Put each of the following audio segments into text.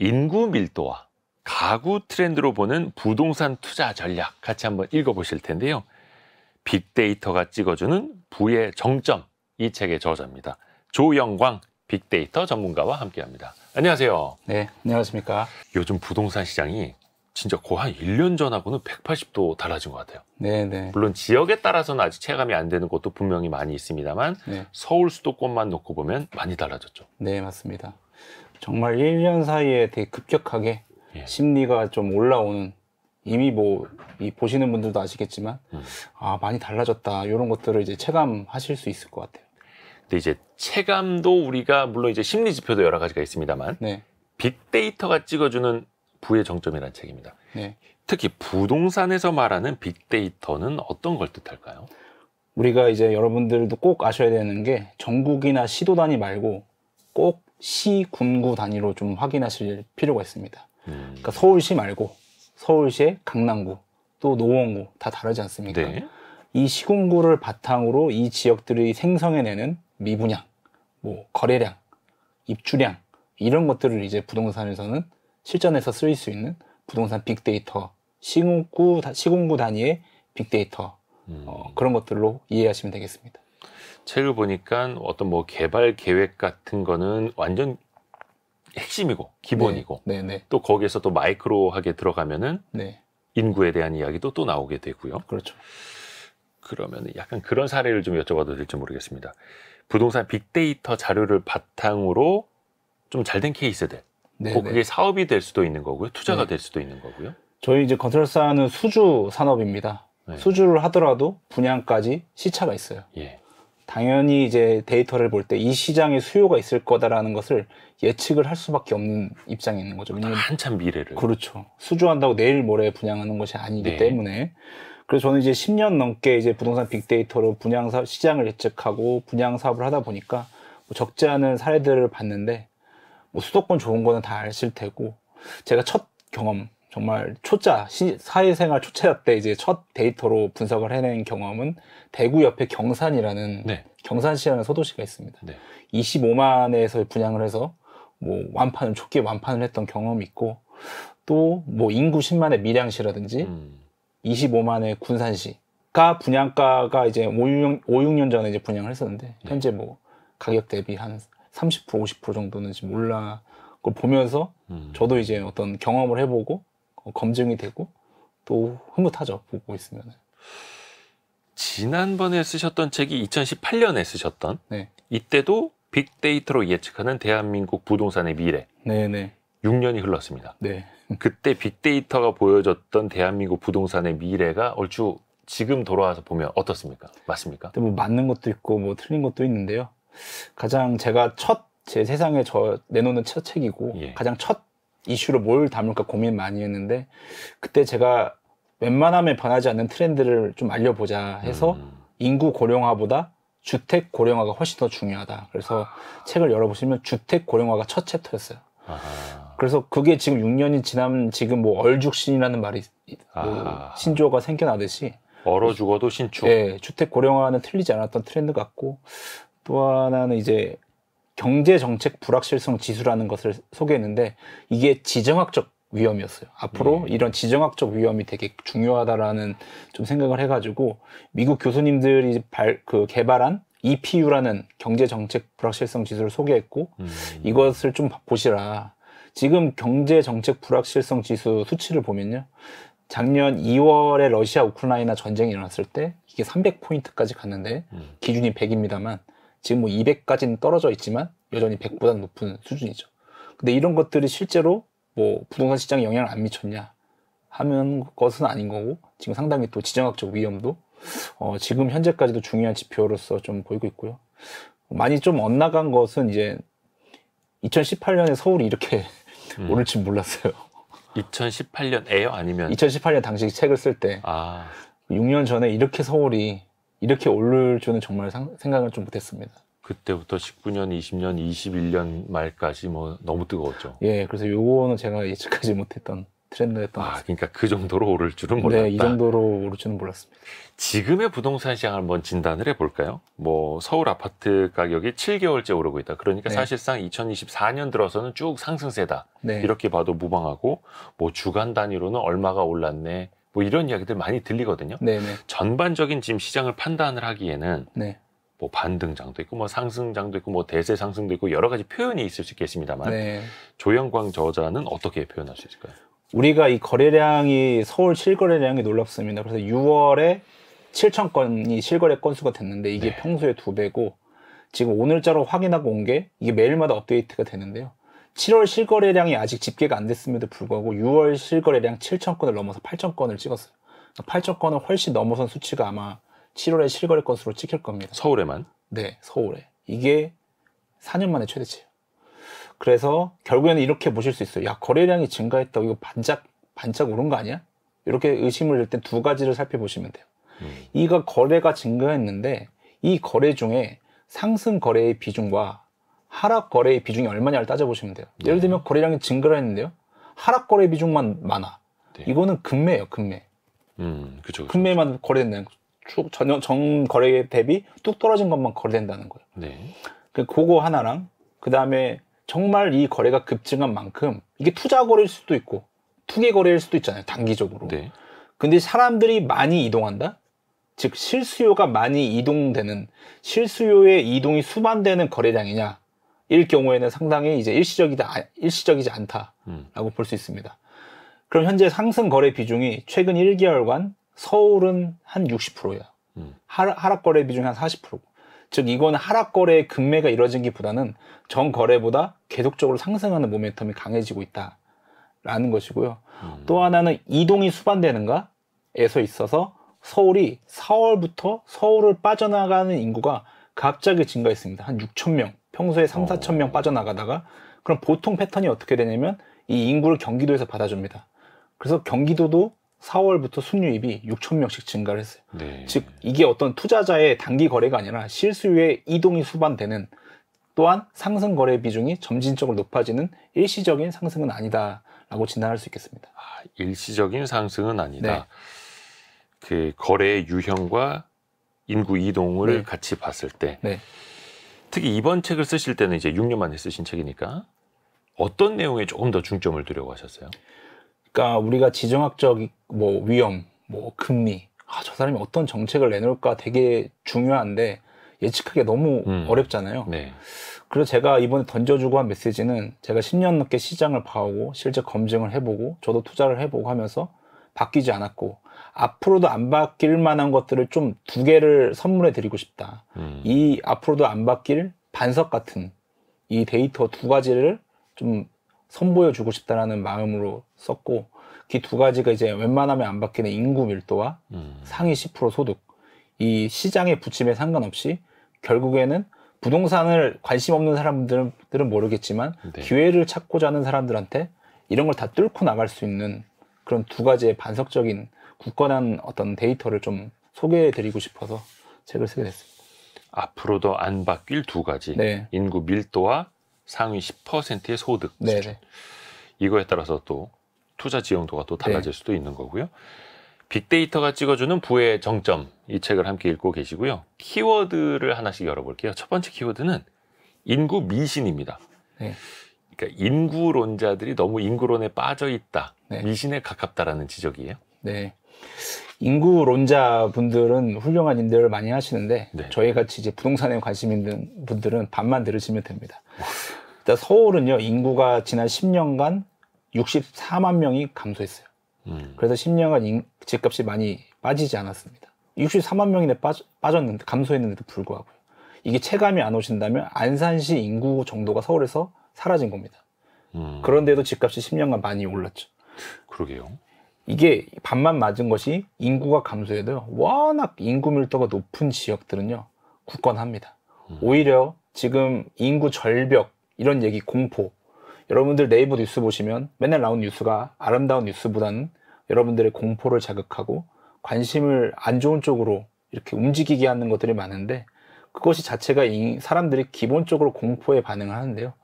인구 밀도와 가구 트렌드로 보는 부동산 투자 전략 같이 한번 읽어보실 텐데요. 빅데이터가 찍어주는 부의 정점, 이 책의 저자입니다. 조영광 빅데이터 전문가와 함께합니다. 안녕하세요. 네, 안녕하십니까. 요즘 부동산 시장이 진짜 거의 한 1년 전하고는 180도 달라진 것 같아요. 네. 물론 지역에 따라서는 아직 체감이 안 되는 곳도 분명히 많이 있습니다만 네. 서울 수도권만 놓고 보면 많이 달라졌죠. 네, 맞습니다. 정말 1년 사이에 되게 급격하게 심리가 좀 올라오는, 이미 이 보시는 분들도 아시겠지만 많이 달라졌다, 이런 것들을 이제 체감하실 수 있을 것 같아요. 근데 이제 체감도 우리가 물론 이제 심리 지표도 여러 가지가 있습니다만 네. 빅데이터가 찍어주는 부의 정점이라는 책입니다. 네. 특히 부동산에서 말하는 빅데이터는 어떤 걸 뜻할까요? 우리가 이제 여러분들도 꼭 아셔야 되는 게 전국이나 시도 단위 말고 꼭 시, 군구 단위로 좀 확인하실 필요가 있습니다. 그러니까 서울시 말고 서울시의 강남구, 또 노원구 다 다르지 않습니까? 네. 이 시군구를 바탕으로 이 지역들이 생성해내는 미분양, 거래량, 입주량, 이런 것들을 이제 부동산에서는 실전에서 쓰일 수 있는 부동산 빅데이터, 시군구 단위의 빅데이터, 그런 것들로 이해하시면 되겠습니다. 책을 보니까 어떤 개발 계획 같은 거는 완전 핵심이고 기본이고 네. 또 거기에서 또 마이크로하게 들어가면은 네. 인구에 대한 이야기도 또 나오게 되고요. 그렇죠. 그러면 약간 그런 사례를 좀 여쭤봐도 될지 모르겠습니다. 부동산 빅데이터 자료를 바탕으로 좀 잘된 케이스들, 그게 사업이 될 수도 있는 거고요, 투자가 될 수도 있는 거고요. 저희 이제 건설사는 수주 산업입니다. 네. 수주를 하더라도 분양까지 시차가 있어요. 당연히 이제 데이터를 볼 때 이 시장에 수요가 있을 거다라는 것을 예측을 할 수밖에 없는 입장에 있는 거죠. 왜냐면 한참 미래를. 그렇죠. 수주한다고 내일 모레 분양하는 것이 아니기 때문에. 그래서 저는 이제 10년 넘게 이제 부동산 빅데이터로 시장을 예측하고 분양 사업을 하다 보니까 적지 않은 사례들을 봤는데, 수도권 좋은 거는 다 아실 테고, 제가 첫 경험, 정말 사회생활 초짜 때 이제 첫 데이터로 분석을 해낸 경험은 대구 옆에 경산이라는 경산시라는 소도시가 있습니다. 25만에서 분양을 해서 초기에 완판을 했던 경험이 있고, 또 인구 10만의 밀양시라든지 25만의 군산시가 분양가가 이제 5, 6년 전에 이제 분양을 했었는데 현재 가격 대비 한 30%, 50% 정도는 지금 올라 걸 보면서 저도 이제 어떤 경험을 해보고 검증이 되고 또 흐뭇하죠, 보고 있으면. 지난번에 쓰셨던 책이 2018년에 쓰셨던 이때도 빅데이터로 예측하는 대한민국 부동산의 미래. 6년이 흘렀습니다. 그때 빅데이터가 보여줬던 대한민국 부동산의 미래가 얼추 지금 돌아와서 보면 어떻습니까? 맞습니까? 맞는 것도 있고 틀린 것도 있는데요. 가장 제가 제 세상에 내놓는 첫 책이고 가장 첫 이슈로 뭘 담을까 고민 많이 했는데, 그때 제가 웬만하면 변하지 않는 트렌드를 좀 알려보자 해서 인구 고령화보다 주택 고령화가 훨씬 더 중요하다. 그래서 책을 열어보시면 주택 고령화가 첫 챕터였어요. 그래서 그게 지금 6년이 지나면 지금 얼죽신이라는 말이 신조어가 생겨나듯이 얼어 죽어도 신축. 주택 고령화는 틀리지 않았던 트렌드 같고, 또 하나는 이제 경제정책 불확실성 지수라는 것을 소개했는데, 이게 지정학적 위험이었어요. 앞으로 이런 지정학적 위험이 되게 중요하다라는 좀 생각을 해가지고 미국 교수님들이 개발한 EPU라는 경제정책 불확실성 지수를 소개했고, 이것을 좀 보시라. 지금 경제정책 불확실성 지수 수치를 보면요, 작년 2월에 러시아 우크라이나 전쟁이 일어났을 때 이게 300포인트까지 갔는데 기준이 100입니다만 지금 200까지는 떨어져 있지만 여전히 100보다 높은 수준이죠. 근데 이런 것들이 실제로 부동산 시장에 영향을 안 미쳤냐 하면 것은 아닌 거고, 지금 상당히 또 지정학적 위험도 지금 현재까지도 중요한 지표로서 좀 보이고 있고요. 많이 좀 엇나간 것은 이제 2018년에 서울이 이렇게 오를 줄 몰랐어요. 2018년에요? 아니면? 2018년 당시 책을 쓸 때 6년 전에 이렇게 서울이 이렇게 오를 줄은 정말 생각을 좀 못했습니다. 그때부터 19년, 20년, 21년 말까지 너무 뜨거웠죠. 그래서 요거는 제가 예측하지 못했던 트렌드였던 것 같습니다. 그러니까 그 정도로 오를 줄은 몰랐다. 네, 이 정도로 오를 줄은 몰랐습니다. 지금의 부동산 시장을 한번 진단을 해볼까요? 뭐 서울 아파트 가격이 7개월째 오르고 있다. 그러니까 네. 사실상 2024년 들어서는 쭉 상승세다. 네. 이렇게 봐도 무방하고 뭐 주간 단위로는 얼마가 올랐네. 뭐 이런 이야기들 많이 들리거든요. 네. 전반적인 지금 시장을 판단을 하기에는 네. 뭐 반등장도 있고 뭐 상승장도 있고 뭐 대세 상승도 있고 여러 가지 표현이 있을 수 있겠습니다만 네. 조영광 저자는 어떻게 표현할 수 있을까요? 우리가 이 거래량이 서울 실거래량이 놀랍습니다. 그래서 6월에 7천 건이 실거래 건수가 됐는데 이게 네. 평소에 2배고 지금 오늘자로 확인하고 온 게 이게 매일마다 업데이트가 되는데요. 7월 실거래량이 아직 집계가 안 됐음에도 불구하고 6월 실거래량 7천 건을 넘어서 8천 건을 찍었어요. 8천 건을 훨씬 넘어선 수치가 아마 7월에 실거래 건수로 찍힐 겁니다. 서울에만? 네, 서울에. 이게 4년 만에 최대치예요. 그래서 결국에는 이렇게 보실 수 있어요. 야, 거래량이 증가했다고 이거 반짝 오른 거 아니야? 이렇게 의심을 들 때 두 가지를 살펴보시면 돼요. 이거 거래가 증가했는데 이 거래 중에 상승 거래의 비중과 하락 거래의 비중이 얼마냐를 따져보시면 돼요. 예를 들면 거래량이 증가를 했는데요. 하락 거래 비중만 많아. 네. 이거는 금매예요, 금매. 그쵸. 금매만 거래된다는 거죠. 전 거래 대비 뚝 떨어진 것만 거래된다는 거예요. 네. 그거 하나랑 그 다음에 정말 이 거래가 급증한 만큼 이게 투자 거래일 수도 있고 투기 거래일 수도 있잖아요, 단기적으로. 네. 근데 사람들이 많이 이동한다? 즉 실수요가 많이 이동되는, 실수요의 이동이 수반되는 거래량이냐 일 경우에는 상당히 이제 일시적이지 않다라고 볼 수 있습니다. 그럼 현재 상승 거래 비중이 최근 1개월간 서울은 한 60%예요. 하락 거래 비중이 한 40%고. 즉 이거는 하락 거래의 급매가 이루어진기보다는 전 거래보다 계속적으로 상승하는 모멘텀이 강해지고 있다라는 것이고요. 또 하나는 이동이 수반되는가에서 있어서 서울이 4월부터 서울을 빠져나가는 인구가 갑자기 증가했습니다. 한 6천 명, 평소에 3, 4천 명 빠져나가다가 그럼 보통 패턴이 어떻게 되냐면 이 인구를 경기도에서 받아줍니다. 그래서 경기도도 4월부터 순유입이 6천 명씩 증가를 했어요. 네. 즉 이게 어떤 투자자의 단기 거래가 아니라 실수요의 이동이 수반되는, 또한 상승 거래 비중이 점진적으로 높아지는 일시적인 상승은 아니다라고 진단할 수 있겠습니다. 일시적인 상승은 아니다. 네. 그 거래의 유형과 인구 이동을 네. 같이 봤을 때 네. 특히 이번 책을 쓰실 때는 이제 6년 만에 쓰신 책이니까 어떤 내용에 조금 더 중점을 두려고 하셨어요? 그러니까 우리가 지정학적 뭐 위험, 뭐 금리, 저 사람이 어떤 정책을 내놓을까 되게 중요한데 예측하기 너무 어렵잖아요. 네. 그래서 제가 이번에 던져주고 한 메시지는 제가 10년 넘게 시장을 봐오고 실제 검증을 해보고 저도 투자를 해보고 하면서 바뀌지 않았고 앞으로도 안 바뀔 만한 것들을 좀 2개를 선물해 드리고 싶다. 이 앞으로도 안 바뀔 반석 같은 이 데이터 2가지를 좀 선보여 주고 싶다라는 마음으로 썼고, 그 2가지가 이제 웬만하면 안 바뀌는 인구 밀도와 상위 10% 소득, 이 시장의 부침에 상관없이 결국에는 부동산을 관심 없는 사람들은 모르겠지만 네. 기회를 찾고자 하는 사람들한테 이런 걸 다 뚫고 나갈 수 있는 그런 2가지의 반석적인 굳건한 어떤 데이터를 좀 소개해 드리고 싶어서 책을 쓰게 됐습니다. 앞으로도 안 바뀔 2가지. 네. 인구 밀도와 상위 10%의 소득 수준. 네. 이거에 따라서 또 투자 지형도가 또 달라질 수도 있는 거고요. 빅데이터가 찍어주는 부의 정점, 이 책을 함께 읽고 계시고요. 키워드를 하나씩 열어볼게요. 첫 번째 키워드는 인구 미신입니다. 네. 그러니까 인구론자들이 너무 인구론에 빠져 있다, 네. 미신에 가깝다라는 지적이에요. 네. 인구론자 분들은 훌륭한 인들을 많이 하시는데 네. 저희 같이 이제 부동산에 관심 있는 분들은 반만 들으시면 됩니다. 일단 서울은요, 인구가 지난 10년간 64만 명이 감소했어요. 그래서 10년간 집값이 많이 빠지지 않았습니다. 64만 명이 빠졌는데, 감소했는데도 불구하고요. 이게 체감이 안 오신다면 안산시 인구 정도가 서울에서 사라진 겁니다. 그런데도 집값이 10년간 많이 올랐죠. 그러게요. 이게 반만 맞은 것이 인구가 감소해도요, 워낙 인구 밀도가 높은 지역들은요 굳건합니다. 오히려 지금 인구 절벽 이런 얘기, 공포, 여러분들 네이버 뉴스 보시면 맨날 나오는 뉴스가 아름다운 뉴스보다는 여러분들의 공포를 자극하고 관심을 안 좋은 쪽으로 이렇게 움직이게 하는 것들이 많은데, 그것이 자체가 사람들이 기본적으로 공포에 반응을 하는데요.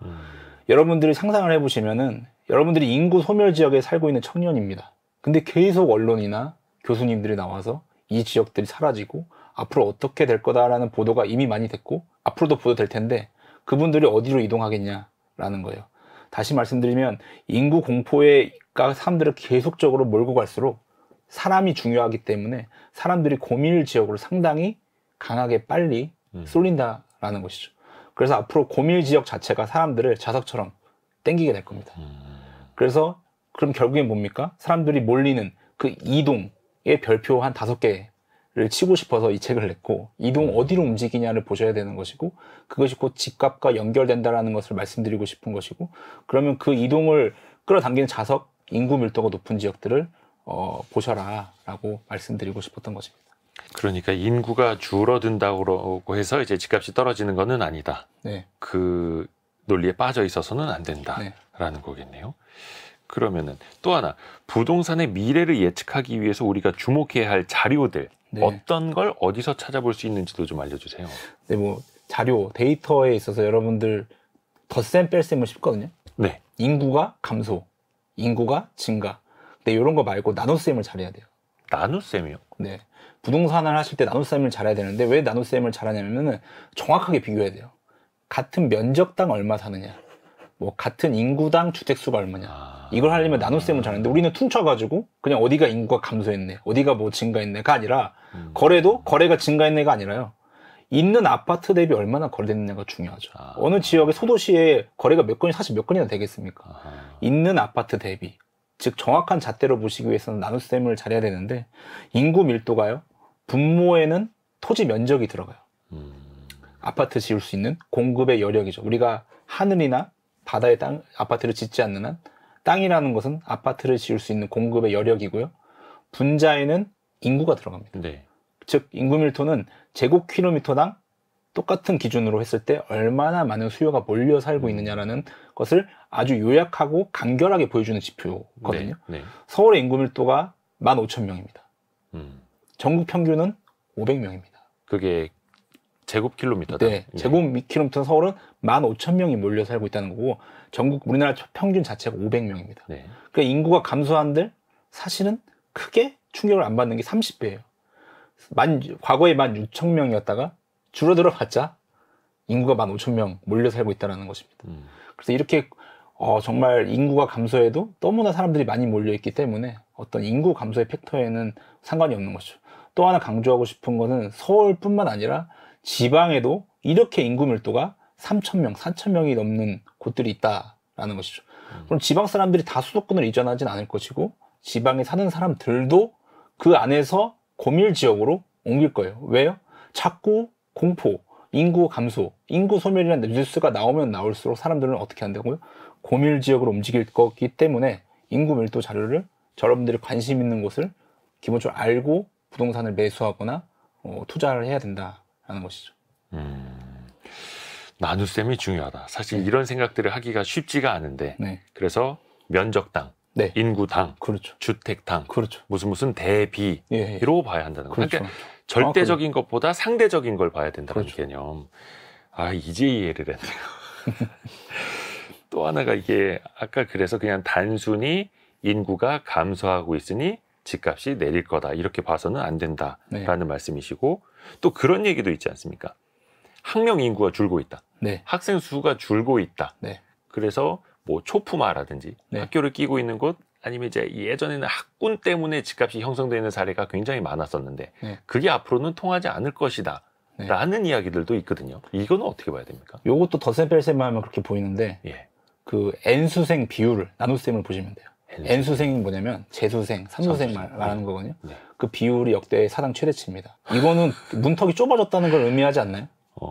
여러분들이 상상을 해보시면은 여러분들이 인구 소멸 지역에 살고 있는 청년입니다. 근데 계속 언론이나 교수님들이 나와서 이 지역들이 사라지고 앞으로 어떻게 될 거다라는 보도가 이미 많이 됐고 앞으로도 보도될 텐데 그분들이 어디로 이동하겠냐라는 거예요. 다시 말씀드리면 인구 공포가 사람들을 계속적으로 몰고 갈수록 사람이 중요하기 때문에 사람들이 고밀 지역으로 상당히 강하게 빨리 쏠린다라는 것이죠. 그래서 앞으로 고밀 지역 자체가 사람들을 자석처럼 땡기게 될 겁니다. 그래서 그럼 결국엔 뭡니까? 사람들이 몰리는 그 이동의 별표 한 5개를 치고 싶어서 이 책을 냈고 이동 어디로 움직이냐를 보셔야 되는 것이고 그것이 곧 집값과 연결된다라는 것을 말씀드리고 싶은 것이고 그러면 그 이동을 끌어당기는 자석 인구 밀도가 높은 지역들을 보셔라 라고 말씀드리고 싶었던 것입니다. 그러니까 인구가 줄어든다고 해서 이제 집값이 떨어지는 것은 아니다. 네. 그 논리에 빠져 있어서는 안 된다라는 거겠네요. 그러면은 또 하나 부동산의 미래를 예측하기 위해서 우리가 주목해야 할 자료들 어떤 걸 어디서 찾아볼 수 있는지도 좀 알려주세요. 네, 뭐 자료, 데이터에 있어서 여러분들 덧셈 뺄셈은 쉽거든요. 네. 인구가 감소, 인구가 증가. 근데 이런 거 말고 나눗셈을 잘해야 돼요. 나눗셈이요? 네. 부동산을 하실 때 나눗셈을 잘해야 되는데 왜 나눗셈을 잘하냐면은 정확하게 비교해야 돼요. 같은 면적당 얼마 사느냐, 뭐 같은 인구당 주택수가 얼마냐. 이걸 하려면 나눗셈을 잘하는데 우리는 퉁쳐가지고 그냥 어디가 인구가 감소했네, 어디가 뭐 증가했네가 아니라 거래도 거래가 증가했네가 아니라요. 있는 아파트 대비 얼마나 거래됐느냐가 중요하죠. 어느 지역의 소도시에 거래가 몇 건이 사실 몇 건이나 되겠습니까? 있는 아파트 대비. 즉 정확한 잣대로 보시기 위해서는 나눗셈을 잘해야 되는데 인구 밀도가요. 분모에는 토지 면적이 들어가요. 아파트 지을 수 있는 공급의 여력이죠. 우리가 하늘이나 바다에 아파트를 짓지 않는 한 땅이라는 것은 아파트를 지을 수 있는 공급의 여력이고요. 분자에는 인구가 들어갑니다. 네. 즉 인구 밀도는 제곱킬로미터당 똑같은 기준으로 했을 때 얼마나 많은 수요가 몰려 살고 있느냐라는 것을 아주 요약하고 간결하게 보여주는 지표거든요. 네. 서울의 인구 밀도가 15,000명입니다. 전국 평균은 500명입니다. 그게 제곱킬로미터다? 네. 제곱킬로미터 서울은 15,000명이 몰려 살고 있다는 거고 전국 우리나라 평균 자체가 500명입니다. 네. 그러니까 인구가 감소한들 사실은 크게 충격을 안 받는 게 30배예요. 과거에 16,000명이었다가 줄어들어 봤자 인구가 15,000명 몰려 살고 있다는 것입니다. 그래서 이렇게 정말 인구가 감소해도 너무나 사람들이 많이 몰려 있기 때문에 어떤 인구 감소의 팩터에는 상관이 없는 것이죠. 또 하나 강조하고 싶은 것은 서울뿐만 아니라 지방에도 이렇게 인구 밀도가 3,000명, 4,000명이 넘는 곳들이 있다라는 것이죠. 그럼 지방 사람들이 다 수도권을 이전하진 않을 것이고 지방에 사는 사람들도 그 안에서 고밀 지역으로 옮길 거예요. 왜요? 자꾸 공포, 인구 감소, 인구 소멸이라는 뉴스가 나오면 나올수록 사람들은 어떻게 한다고요? 고밀 지역으로 움직일 거기 때문에 인구 밀도 자료를 여러분들이 관심 있는 곳을 기본적으로 알고 부동산을 매수하거나 투자를 해야 된다라는 것이죠. 나눗셈이 중요하다. 사실 이런 생각들을 하기가 쉽지가 않은데 그래서 면적당, 인구당, 그렇죠. 주택당, 그렇죠. 무슨 대비로 봐야 한다는 거예요. 그렇죠. 그러니까 절대적인 것보다 상대적인 걸 봐야 된다는 개념. 이제 이해를 했네요. 또 하나가 이게 아까 그래서 그냥 단순히 인구가 감소하고 있으니 집값이 내릴 거다 이렇게 봐서는 안 된다라는 말씀이시고 또 그런 얘기도 있지 않습니까? 학령 인구가 줄고 있다. 학생 수가 줄고 있다. 그래서 뭐 초품화라든지 학교를 끼고 있는 곳 아니면 이제 예전에는 학군 때문에 집값이 형성되는 사례가 굉장히 많았었는데 그게 앞으로는 통하지 않을 것이다 라는 이야기들도 있거든요. 이거는 어떻게 봐야 됩니까? 요것도 덧셈 뺄셈 하면 그렇게 보이는데 그 N수생 비율을 나눗셈을 보시면 돼요. N수생이 뭐냐면 재수생, 삼수생 말하는 거거든요. 그 비율이 역대 사상 최대치입니다. 이거는 문턱이 좁아졌다는 걸 의미하지 않나요?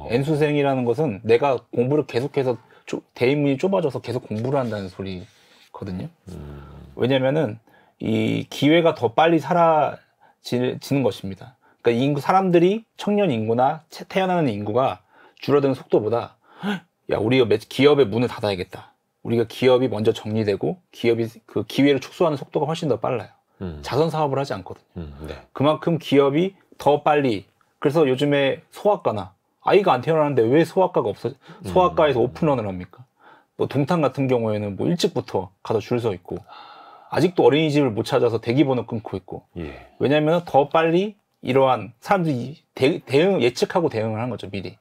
N수생이라는 것은 내가 공부를 계속해서 대인문이 좁아져서 계속 공부를 한다는 소리거든요. 왜냐면은 이 기회가 더 빨리 사라지는 것입니다. 그러니까 사람들이 청년 인구나 태어나는 인구가 줄어드는 속도보다 야 우리가 기업의 문을 닫아야겠다. 우리가 기업이 먼저 정리되고 기업이 그 기회를 축소하는 속도가 훨씬 더 빨라요. 자선 사업을 하지 않거든요. 그만큼 기업이 더 빨리 그래서 요즘에 소아과나 아이가 안 태어나는데 왜 소아과가 소아과에서 오픈런을 합니까? 뭐 동탄 같은 경우에는 뭐 일찍부터 가서 줄 서 있고 아직도 어린이집을 못 찾아서 대기번호 끊고 있고 예. 왜냐하면 더 빨리 이러한 사람들이 대응 예측하고 대응을 하는 거죠 미리.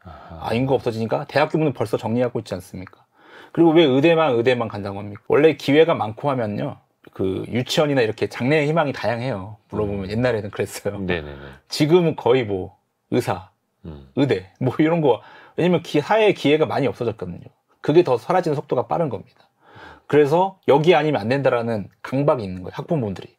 인구가 없어지니까 대학교 문은 벌써 정리하고 있지 않습니까? 그리고 왜 의대만 간다고 합니까? 원래 기회가 많고 하면요 그 유치원이나 이렇게 장래의 희망이 다양해요. 물어보면 옛날에는 그랬어요. 네네네. 지금은 거의 뭐 의사, 의대 뭐 이런 거 왜냐면 사회에 기회가 많이 없어졌거든요. 그게 더 사라지는 속도가 빠른 겁니다. 그래서 여기 아니면 안 된다라는 강박이 있는 거예요. 학부모들이.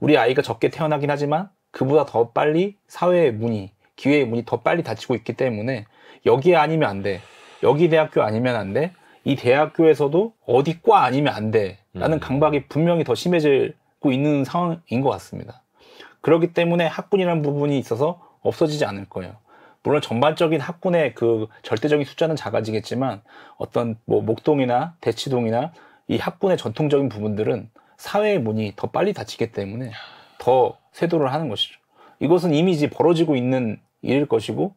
우리 아이가 적게 태어나긴 하지만 그보다 더 빨리 사회의 문이 기회의 문이 더 빨리 닫히고 있기 때문에 여기 아니면 안 돼. 여기 대학교 아니면 안 돼. 이 대학교에서도 어디 과 아니면 안 돼. 라는 강박이 분명히 더 심해지고 있는 상황인 것 같습니다. 그렇기 때문에 학군이라는 부분이 있어서 없어지지 않을 거예요. 물론 전반적인 학군의 그 절대적인 숫자는 작아지겠지만 어떤 뭐 목동이나 대치동이나 이 학군의 전통적인 부분들은 사회의 문이 더 빨리 닫히기 때문에 더 쇄도를 하는 것이죠. 이것은 이미 이제 벌어지고 있는 일일 것이고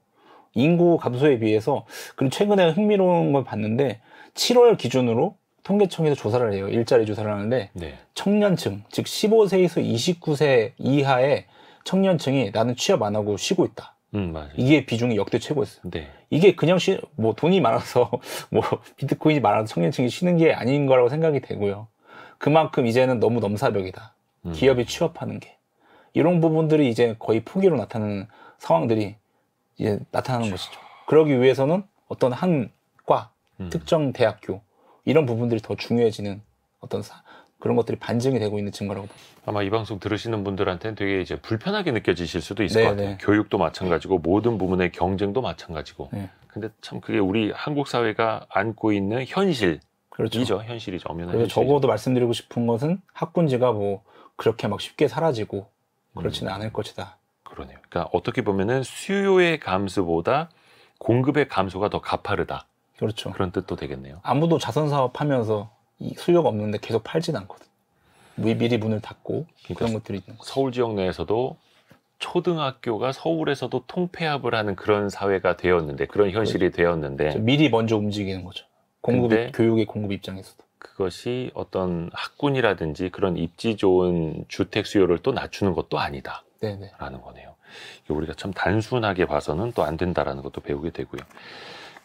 인구 감소에 비해서 그리고 최근에 흥미로운 걸 봤는데 7월 기준으로 통계청에서 조사를 해요. 일자리 조사를 하는데 네. 청년층 즉 15세에서 29세 이하의 청년층이 나는 취업 안 하고 쉬고 있다. 맞아요. 이게 비중이 역대 최고였어요. 네. 이게 그냥 뭐 돈이 많아서 뭐 비트코인이 많아서 청년층이 쉬는 게 아닌 거라고 생각이 되고요. 그만큼 이제는 너무 넘사벽이다. 기업이 취업하는 게 이런 부분들이 이제 거의 포기로 나타나는 상황들이 이제 나타나는 것이죠. 그러기 위해서는 어떤 한 과, 특정 대학교 이런 부분들이 더 중요해지는 어떤 그런 것들이 반증이 되고 있는 증거라고 봅니다. 아마 이 방송 들으시는 분들한테는 되게 이제 불편하게 느껴지실 수도 있을 것 같아요. 교육도 마찬가지고 모든 부분의 경쟁도 마찬가지고. 근데 참 그게 우리 한국 사회가 안고 있는 현실이죠. 그렇죠. 현실이죠. 엄연한 그래서 현실이죠. 적어도 말씀드리고 싶은 것은 학군지가 뭐 그렇게 막 쉽게 사라지고 그렇지는 않을 것이다. 그러네요. 그러니까 어떻게 보면은 수요의 감소보다 공급의 감소가 더 가파르다. 그렇죠. 그런 뜻도 되겠네요. 아무도 자선 사업하면서 이 수요가 없는데 계속 팔진 않거든. 미리 문을 닫고 그러니까 그런 것들이 있는 거죠. 서울 지역 내에서도 초등학교가 서울에서도 통폐합을 하는 그런 사회가 되었는데 그런 현실이 되었는데 미리 먼저 움직이는 거죠. 교육의 공급 입장에서도. 그것이 어떤 학군이라든지 그런 입지 좋은 주택 수요를 또 낮추는 것도 아니다. 라는 거네요. 우리가 참 단순하게 봐서는 또 안 된다라는 것도 배우게 되고요.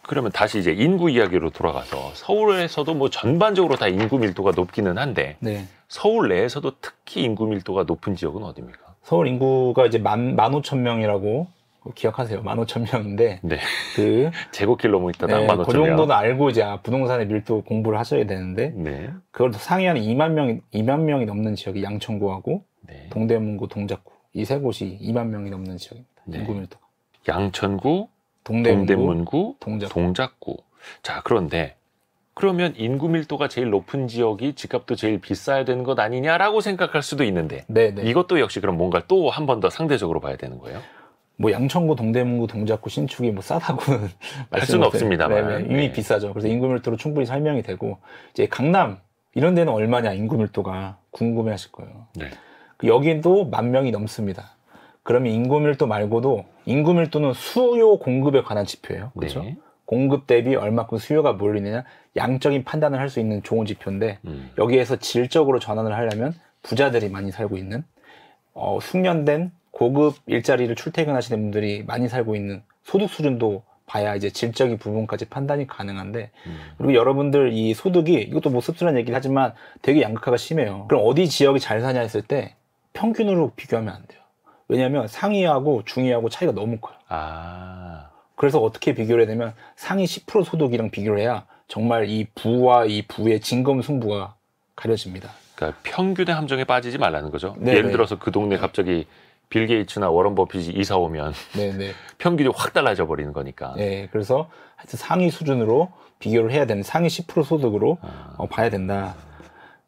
그러면 다시 이제 인구 이야기로 돌아가서 서울에서도 뭐 전반적으로 다 인구 밀도가 높기는 한데 서울 내에서도 특히 인구 밀도가 높은 지역은 어디입니까? 서울 인구가 이제 15,000명이라고 기억하세요. 15,000명인데 그 제곱킬로미터당 15,000명. 그 정도는 알고 이제 부동산의 밀도 공부를 하셔야 되는데 그걸 상회하는 2만 명이 넘는 지역이 양천구하고 동대문구, 동작구 이 세 곳이 2만 명이 넘는 지역입니다. 인구 밀도가. 양천구, 동대문구, 동작구. 자, 그런데 그러면 인구 밀도가 제일 높은 지역이 집값도 제일 비싸야 되는 것 아니냐라고 생각할 수도 있는데 이것도 역시 그럼 뭔가 또 한 번 더 상대적으로 봐야 되는 거예요? 뭐 양천구, 동대문구, 동작구, 신축이 뭐 싸다고는 할 수는 없습니다만 이미 비싸죠. 그래서 인구 밀도로 충분히 설명이 되고 이제 강남 이런 데는 얼마냐 인구 밀도가 궁금해하실 거예요. 여기도 10,000명이 넘습니다. 그러면 인구 밀도 말고도 인구 밀도는 수요 공급에 관한 지표예요. 그렇죠? 공급 대비 얼마큼 수요가 몰리느냐 양적인 판단을 할 수 있는 좋은 지표인데 여기에서 질적으로 전환을 하려면 부자들이 많이 살고 있는 숙련된 고급 일자리를 출퇴근하시는 분들이 많이 살고 있는 소득 수준도 봐야 이제 질적인 부분까지 판단이 가능한데 그리고 여러분들 이 소득이 이것도 뭐 씁쓸한 얘기를 하지만 되게 양극화가 심해요. 그럼 어디 지역이 잘 사냐 했을 때 평균으로 비교하면 안 돼요. 왜냐하면 상위하고 중위하고 차이가 너무 커요. 그래서 어떻게 비교를 해야 되면 상위 10% 소득이랑 비교를 해야 정말 이 부와 이 부의 진검승부가 가려집니다. 그러니까 평균의 함정에 빠지지 말라는 거죠. 예를 들어서 그 동네 갑자기 빌 게이츠나 워런 버핏이 이사 오면 평균이 확 달라져 버리는 거니까. 그래서 하여튼 상위 수준으로 비교를 해야 되는 상위 10% 소득으로 봐야 된다.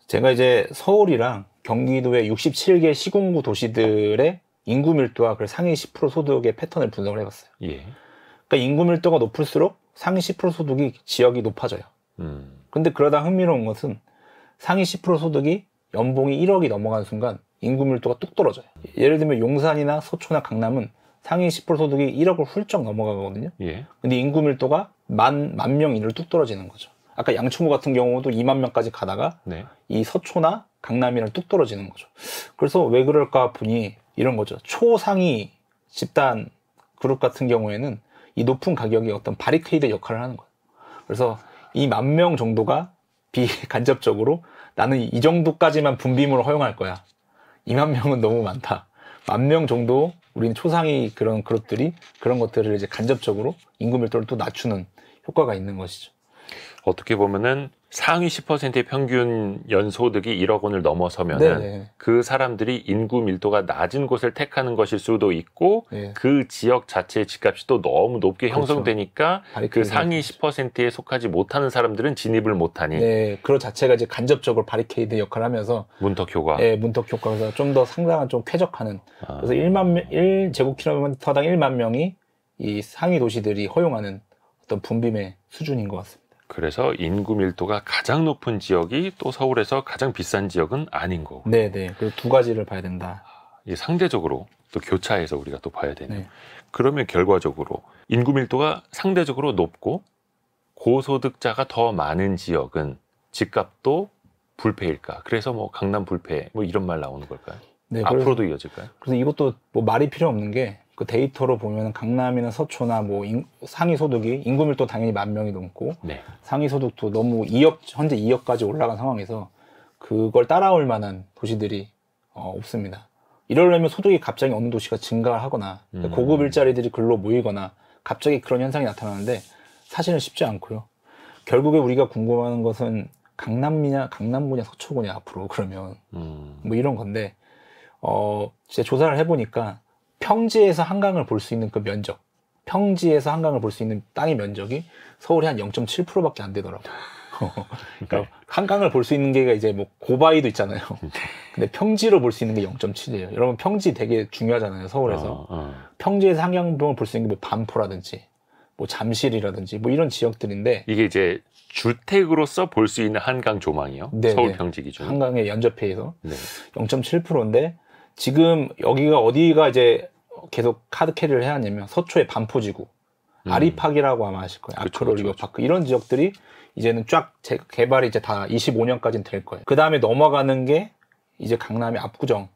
제가 이제 서울이랑 경기도의 67개 시군구 도시들의 인구 밀도와 그 상위 10% 소득의 패턴을 분석을 해봤어요. 그러니까 인구 밀도가 높을수록 상위 10% 소득이 지역이 높아져요. 근데 그러다 흥미로운 것은 상위 10% 소득이 연봉이 1억이 넘어가는 순간 인구 밀도가 뚝 떨어져요. 예를 들면 용산이나 서초나 강남은 상위 10% 소득이 1억을 훌쩍 넘어가거든요. 근데 인구 밀도가 만 명 이내로 뚝 떨어지는 거죠. 아까 양천구 같은 경우도 2만 명까지 가다가 네. 이 서초나 강남이랑 뚝 떨어지는 거죠. 그래서 왜 그럴까 보니 이런 거죠. 초상위 집단 그룹 같은 경우에는 이 높은 가격이 어떤 바리케이드 역할을 하는 거예요. 그래서 이 10,000명 정도가 비간접적으로 나는 이 정도까지만 분비물을 허용할 거야. 20,000명은 너무 많다. 10,000명 정도 우리는 초상위 그런 그룹들이 그런 것들을 이제 간접적으로 인구 밀도를 또 낮추는 효과가 있는 것이죠. 어떻게 보면은 상위 10%의 평균 연소득이 1억 원을 넘어서면은 네네. 그 사람들이 인구 밀도가 낮은 곳을 택하는 것일 수도 있고 네. 그 지역 자체의 집값이 또 너무 높게 그렇죠. 형성되니까 그 상위 10%에 속하지 못하는 사람들은 진입을 못하니. 네, 그거 자체가 이제 간접적으로 바리케이드 역할을 하면서 문턱 효과. 네, 문턱 효과에서 좀 더 상당한 좀 쾌적하는. 그래서 1제곱킬로미터당 1만 명이 이 상위 도시들이 허용하는 어떤 분빔의 수준인 것 같습니다. 그래서 인구 밀도가 가장 높은 지역이 또 서울에서 가장 비싼 지역은 아닌 거고. 네네. 그리고 두 가지를 봐야 된다. 이게 상대적으로 또 교차해서 우리가 또 봐야 되네요. 네. 그러면 결과적으로 인구 밀도가 상대적으로 높고 고소득자가 더 많은 지역은 집값도 불패일까? 그래서 뭐 강남 불패 뭐 이런 말 나오는 걸까요? 네, 앞으로도 이어질까요? 그래서 이것도 뭐 말이 필요 없는 게 그 데이터로 보면 강남이나 서초나 뭐 상위 소득이 인구 밀도 당연히 10,000명이 넘고 네. 상위 소득도 너무 2억 현재 2억까지 올라간 상황에서 그걸 따라올 만한 도시들이 없습니다. 이러려면 소득이 갑자기 어느 도시가 증가를 하거나 고급 일자리들이 글로 모이거나 갑자기 그런 현상이 나타나는데 사실은 쉽지 않고요. 결국에 우리가 궁금한 것은 강남이냐 강남구냐 서초구냐 앞으로 그러면 뭐 이런 건데 제가 조사를 해보니까 평지에서 한강을 볼 수 있는 그 면적, 평지에서 한강을 볼 수 있는 땅의 면적이 서울이 한 0.7%밖에 안 되더라고요. 그러니까 한강을 볼 수 있는 게 이제 뭐 고바위도 있잖아요. 근데 평지로 볼 수 있는 게 0.7이에요. 여러분 평지 되게 중요하잖아요. 서울에서. 평지에서 한강을 볼 수 있는 게 뭐 반포라든지 뭐 잠실이라든지 뭐 이런 지역들인데 이게 이제 주택으로서 볼 수 있는 한강 조망이요. 네네. 서울 평지 기준. 한강에 연접해서 네. 0.7%인데 지금 여기가 어디가 이제 계속 카드 캐리를 해야 하냐면 서초의 반포지구, 아리팍이라고 아마 아실 거예요. 아크로 리버파크 이런 지역들이 이제는 쫙 개발이 이제 다 25년까지는 될 거예요. 그 다음에 넘어가는 게 이제 강남의 압구정이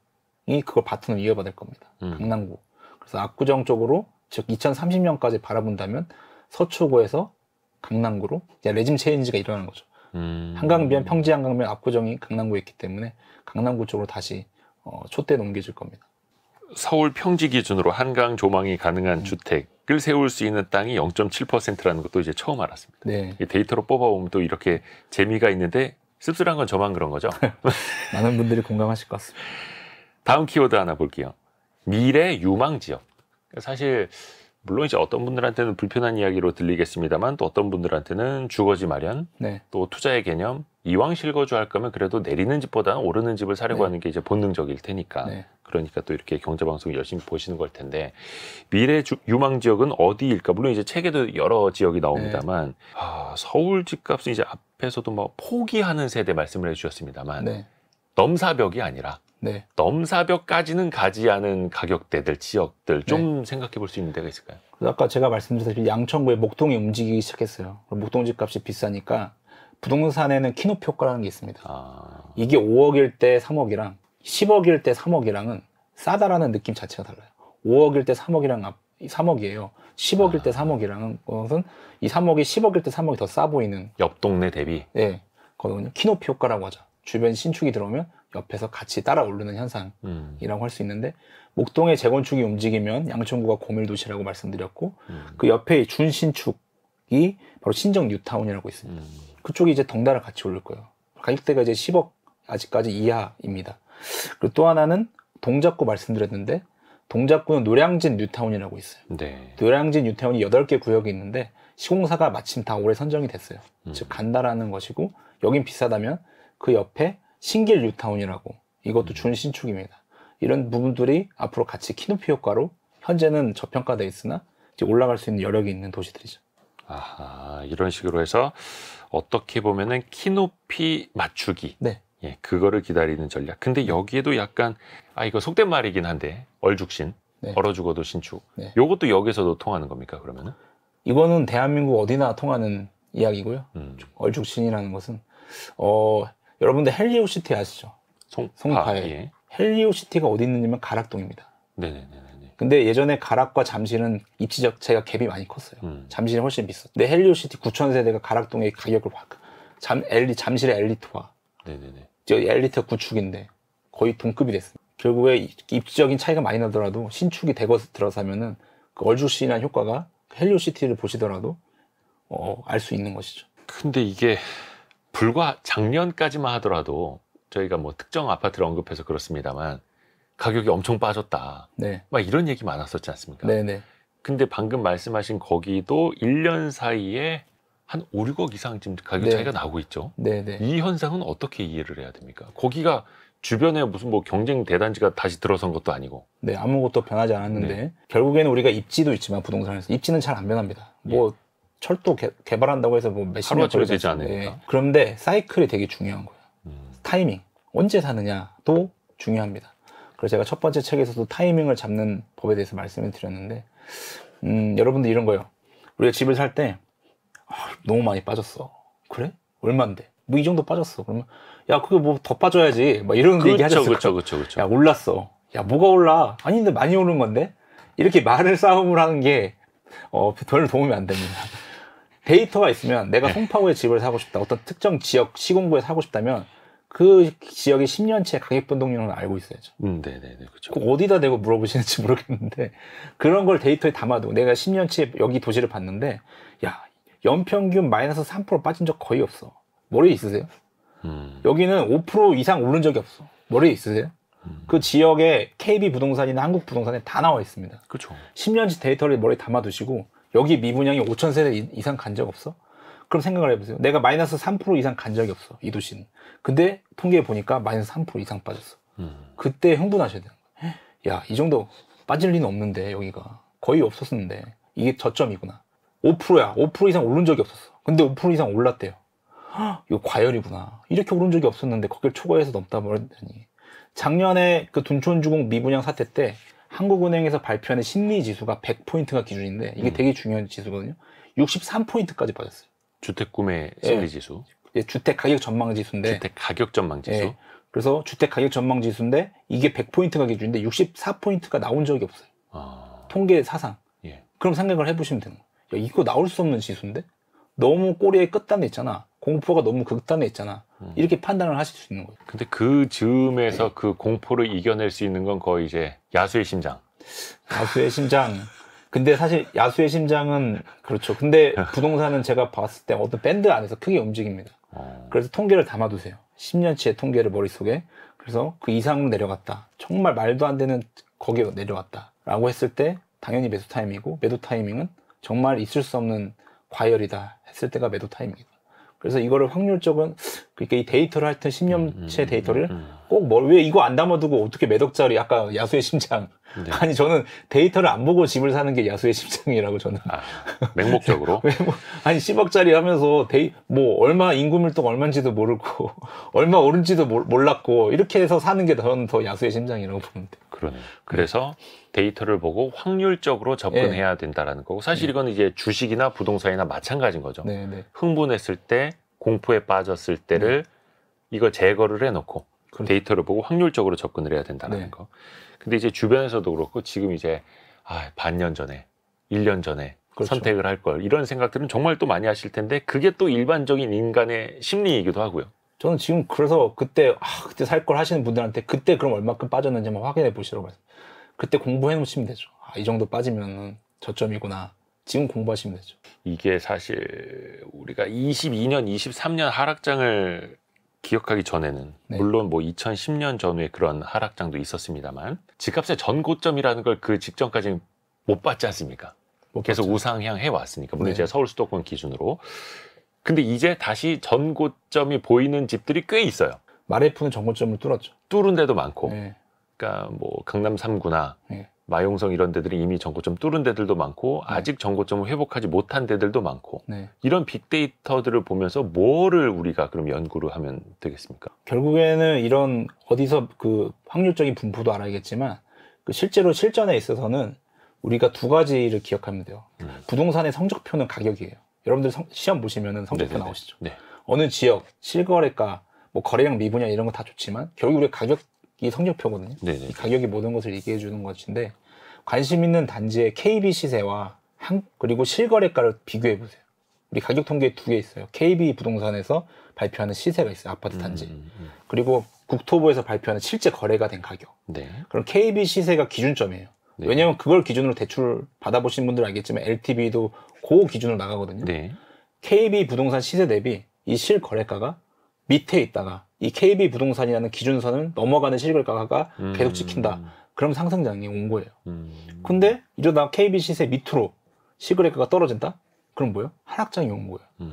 그걸 바톤을 이어받을 겁니다. 강남구. 그래서 압구정 쪽으로 즉 2030년까지 바라본다면 서초구에서 강남구로 이제 레짐 체인지가 일어나는 거죠. 한강변, 평지 한강변, 압구정이 강남구에 있기 때문에 강남구 쪽으로 다시 촛대 넘겨질 겁니다. 서울 평지 기준으로 한강 조망이 가능한 주택을 세울 수 있는 땅이 0.7%라는 것도 이제 처음 알았습니다. 네. 이 데이터로 뽑아보면 또 이렇게 재미가 있는데 씁쓸한 건 저만 그런 거죠? 많은 분들이 공감하실 것 같습니다. 다음 키워드 하나 볼게요. 미래 유망 지역. 사실 물론 이제 어떤 분들한테는 불편한 이야기로 들리겠습니다만 또 어떤 분들한테는 주거지 마련, 네. 또 투자의 개념, 이왕 실거주 할 거면 그래도 내리는 집보다는 오르는 집을 사려고 네. 하는 게 이제 본능적일 테니까. 네. 그러니까 또 이렇게 경제방송 열심히 보시는 걸 텐데 미래 유망 지역은 어디일까? 물론 이제 책에도 여러 지역이 나옵니다만 네. 서울 집값은 이제 앞에서도 뭐 포기하는 세대 말씀을 해주셨습니다만 네. 넘사벽이 아니라 네. 넘사벽까지는 가지 않은 가격대들, 지역들 좀 생각해 볼 수 있는 데가 있을까요? 아까 제가 말씀드렸다시피 양천구에 목동이 움직이기 시작했어요. 목동 집값이 비싸니까 부동산에는 키높이 효과라는 게 있습니다. 이게 5억일 때 3억이랑 10억일 때 3억이랑은 싸다라는 느낌 자체가 달라요. 5억일 때 3억이랑 3억이에요. 10억일 때 3억이랑은 그것은 이 3억이 10억일 때 3억이 더 싸 보이는 옆 동네 대비. 네, 거든요. 키높이 효과라고 하죠. 주변 신축이 들어오면 옆에서 같이 따라 오르는 현상이라고 할 수 있는데 목동의 재건축이 움직이면 양천구가 고밀도시라고 말씀드렸고 그 옆에 준신축이 바로 신정 뉴타운이라고 있습니다. 그쪽이 이제 덩달아 같이 오를 거예요. 가격대가 이제 10억 아직까지 이하입니다. 그리고 또 하나는 동작구 말씀드렸는데 동작구는 노량진 뉴타운이라고 있어요. 네. 노량진 뉴타운이 8개 구역이 있는데 시공사가 마침 다 올해 선정이 됐어요. 즉 간다라는 것이고 여긴 비싸다면 그 옆에 신길 뉴타운이라고 이것도 준신축입니다. 이런 부분들이 앞으로 같이 키높이 효과로 현재는 저평가되어 있으나 이제 올라갈 수 있는 여력이 있는 도시들이죠. 이런 식으로 해서 어떻게 보면은 키높이 맞추기. 네. 예, 그거를 기다리는 전략. 근데 여기에도 약간 이거 속된 말이긴 한데 얼죽신, 네. 얼어 죽어도 신축. 네. 요것도 여기서도 통하는 겁니까 그러면은? 이거는 대한민국 어디나 통하는 이야기고요. 얼죽신이라는 것은 여러분들 헬리오시티 아시죠? 송파에. 예. 헬리오시티가 어디 있느냐면 가락동입니다. 네네네. 근데 예전에 가락과 잠실은 입지 자체가 갭이 많이 컸어요. 잠실이 훨씬 비쌌어. 근데 헬리오시티 9,000세대가 가락동의 가격을 잠실의 엘리트화. 네네네. 저 엘리트 구축인데 거의 동급이 됐습니다. 결국에 입지적인 차이가 많이 나더라도 신축이 되고 들어서면은 그 얼죽신이라는 효과가 헬리오시티를 보시더라도 알 수 있는 것이죠. 근데 이게 불과 작년까지만 하더라도 저희가 뭐 특정 아파트를 언급해서 그렇습니다만 가격이 엄청 빠졌다. 네. 막 이런 얘기 많았었지 않습니까? 네네. 근데 방금 말씀하신 거기도 1년 사이에 한 5, 6억 이상 지금 가격 차이가 나고 있죠. 네네. 이 현상은 어떻게 이해를 해야 됩니까? 거기가 주변에 무슨 뭐 경쟁 대단지가 다시 들어선 것도 아니고. 네, 아무것도 변하지 않았는데 네. 결국에는 우리가 입지도 있지만 부동산에서 입지는 잘 안 변합니다. 뭐 철도 개발한다고 해서 뭐 몇십 년 하루아침에 되지 않으니까. 네. 그런데 사이클이 되게 중요한 거예요. 타이밍, 언제 사느냐도 중요합니다. 그래서 제가 첫 번째 책에서도 타이밍을 잡는 법에 대해서 말씀을 드렸는데 여러분들 이런 거예요. 우리가 집을 살 때 너무 많이 빠졌어. 그래? 얼만데? 뭐 이 정도 빠졌어. 그러면 야 그게 뭐 더 빠져야지. 막 이런 얘기 하셨을 거예요. 그렇죠. 야 올랐어. 야 뭐가 올라? 아니 근데 많이 오른 건데? 이렇게 말을 싸움을 하는 게 별 도움이 안 됩니다. 데이터가 있으면 내가 송파구에 집을 사고 싶다. 어떤 특정 지역 시공구에 사고 싶다면 그 지역의 10년치의 가격 변동률을 알고 있어야죠. 네네네. 그렇죠. 꼭 어디다 대고 물어보시는지 모르겠는데 그런 걸 데이터에 담아두고 내가 10년치에 여기 도시를 봤는데 야 연평균 마이너스 3% 빠진 적 거의 없어. 머리에 있으세요? 여기는 5% 이상 오른 적이 없어. 머리에 있으세요? 그 지역에 KB 부동산이나 한국 부동산에 다 나와 있습니다. 그렇죠. 10년치 데이터를 머리에 담아두시고 여기 미분양이 5,000세대 이상 간 적 없어? 그럼 생각을 해보세요. 내가 마이너스 3% 이상 간 적이 없어. 이 도시는. 근데 통계에 보니까 마이너스 3% 이상 빠졌어. 그때 흥분하셔야 돼요. 야, 이 정도 빠질 리는 없는데 여기가. 거의 없었는데 이게 저점이구나. 5%야. 5% 이상 오른 적이 없었어. 근데 5% 이상 올랐대요. 이거 과열이구나. 이렇게 오른 적이 없었는데 거길 초과해서 넘다 버렸다니. 작년에 그 둔촌주공 미분양 사태 때 한국은행에서 발표하는 심리지수가 100포인트가 기준인데 이게 되게 중요한 지수거든요. 63포인트까지 빠졌어요. 주택구매 심리지수. 주택 가격 전망 지수인데. 주택 가격 전망 지수. 예. 그래서 주택 가격 전망 지수인데 이게 100포인트가 기준인데 64포인트가 나온 적이 없어요. 통계 사상. 예. 그럼 생각을 해보시면 되는 거예요. 야, 이거 나올 수 없는 지수인데? 너무 꼬리에 끝단에 있잖아. 공포가 너무 극단에 있잖아. 이렇게 판단을 하실 수 있는 거예요. 근데 그 즈음에서 그 공포를 이겨낼 수 있는 건 거의 이제 야수의 심장. 야수의 심장. 근데 사실 야수의 심장은 그렇죠. 근데 부동산은 제가 봤을 때 어떤 밴드 안에서 크게 움직입니다. 그래서 통계를 담아두세요. 10년치의 통계를 머릿속에. 그래서 그 이상으로 내려갔다. 정말 말도 안 되는 거기에 내려갔다. 라고 했을 때 당연히 매수 타이밍이고 매도 타이밍은 정말 있을 수 없는 과열이다 했을 때가 매도 타이밍이다. 그래서 이거를 확률적은 그러니까 이 데이터를 할 때 10년째 데이터를 꼭 왜 이거 안 담아두고 어떻게 몇 억짜리 아까 야수의 심장. 네. 아니 저는 데이터를 안 보고 집을 사는 게 야수의 심장이라고 저는. 맹목적으로? 아니 10억짜리 하면서 뭐 얼마 인구 밀도가 얼마인지도 모르고 얼마 오른지도 몰랐고 이렇게 해서 사는 게 저는 더 야수의 심장이라고 보는데. 그러네요. 그래서 데이터를 보고 확률적으로 접근해야 된다라는 거고 사실 이건 이제 주식이나 부동산이나 마찬가지인 거죠. 네네. 흥분했을 때 공포에 빠졌을 때를 이거 제거를 해놓고 그렇죠. 데이터를 보고 확률적으로 접근을 해야 된다는 거. 근데 이제 주변에서도 그렇고 지금 이제 반년 전에 1년 전에 그렇죠. 선택을 할 걸 이런 생각들은 정말 또 많이 하실 텐데 그게 또 일반적인 인간의 심리이기도 하고요. 저는 지금 그래서 그때 살 걸 하시는 분들한테 그때 그럼 얼마큼 빠졌는지만 확인해 보시라고 말씀. 그때 공부해 놓으시면 되죠. 이 정도 빠지면은 저점이구나. 지금 공부하시면 되죠. 이게 사실 우리가 22년, 23년 하락장을 기억하기 전에는 물론 뭐 2010년 전후에 그런 하락장도 있었습니다만 집값의 전고점이라는 걸 그 직전까지는 못 봤지 않습니까? 계속 우상향 해왔으니까 물론 이제 서울 수도권 기준으로. 근데 이제 다시 전고점이 보이는 집들이 꽤 있어요. 마레프는 전고점을 뚫었죠. 뚫은 데도 많고 그러니까 뭐 강남 3구나 마용성 이런 데들이 이미 전고점 뚫은 데들도 많고 아직 전고점을 회복하지 못한 데들도 많고 이런 빅데이터들을 보면서 뭐를 우리가 그럼 연구를 하면 되겠습니까? 결국에는 이런 어디서 그 확률적인 분포도 알아야겠지만 그 실제로 실전에 있어서는 우리가 두 가지를 기억하면 돼요. 부동산의 성적표는 가격이에요. 여러분들 시험 보시면은 성적표 네네네. 나오시죠. 네. 어느 지역 실거래가 뭐 거래량 미분양 이런 거 다 좋지만 결국 우리 가격이 성적표거든요. 네네. 이 가격이 모든 것을 얘기해 주는 것인데 관심 있는 단지의 KB 시세와 그리고 실거래가를 비교해 보세요. 우리 가격 통계 2개 있어요. KB 부동산에서 발표하는 시세가 있어요. 아파트 단지. 그리고 국토부에서 발표하는 실제 거래가 된 가격. 네. 그럼 KB 시세가 기준점이에요. 네. 왜냐하면 그걸 기준으로 대출 받아보신 분들은 알겠지만 LTV도 그 기준으로 나가거든요. 네. KB 부동산 시세 대비 이 실거래가가 밑에 있다가 이 KB 부동산이라는 기준선을 넘어가는 실거래가가 계속 찍힌다. 그럼 상승장이 온 거예요. 근데 이러다 KB 시세 밑으로 실거래가가 떨어진다? 그럼 뭐예요? 하락장이 온 거예요.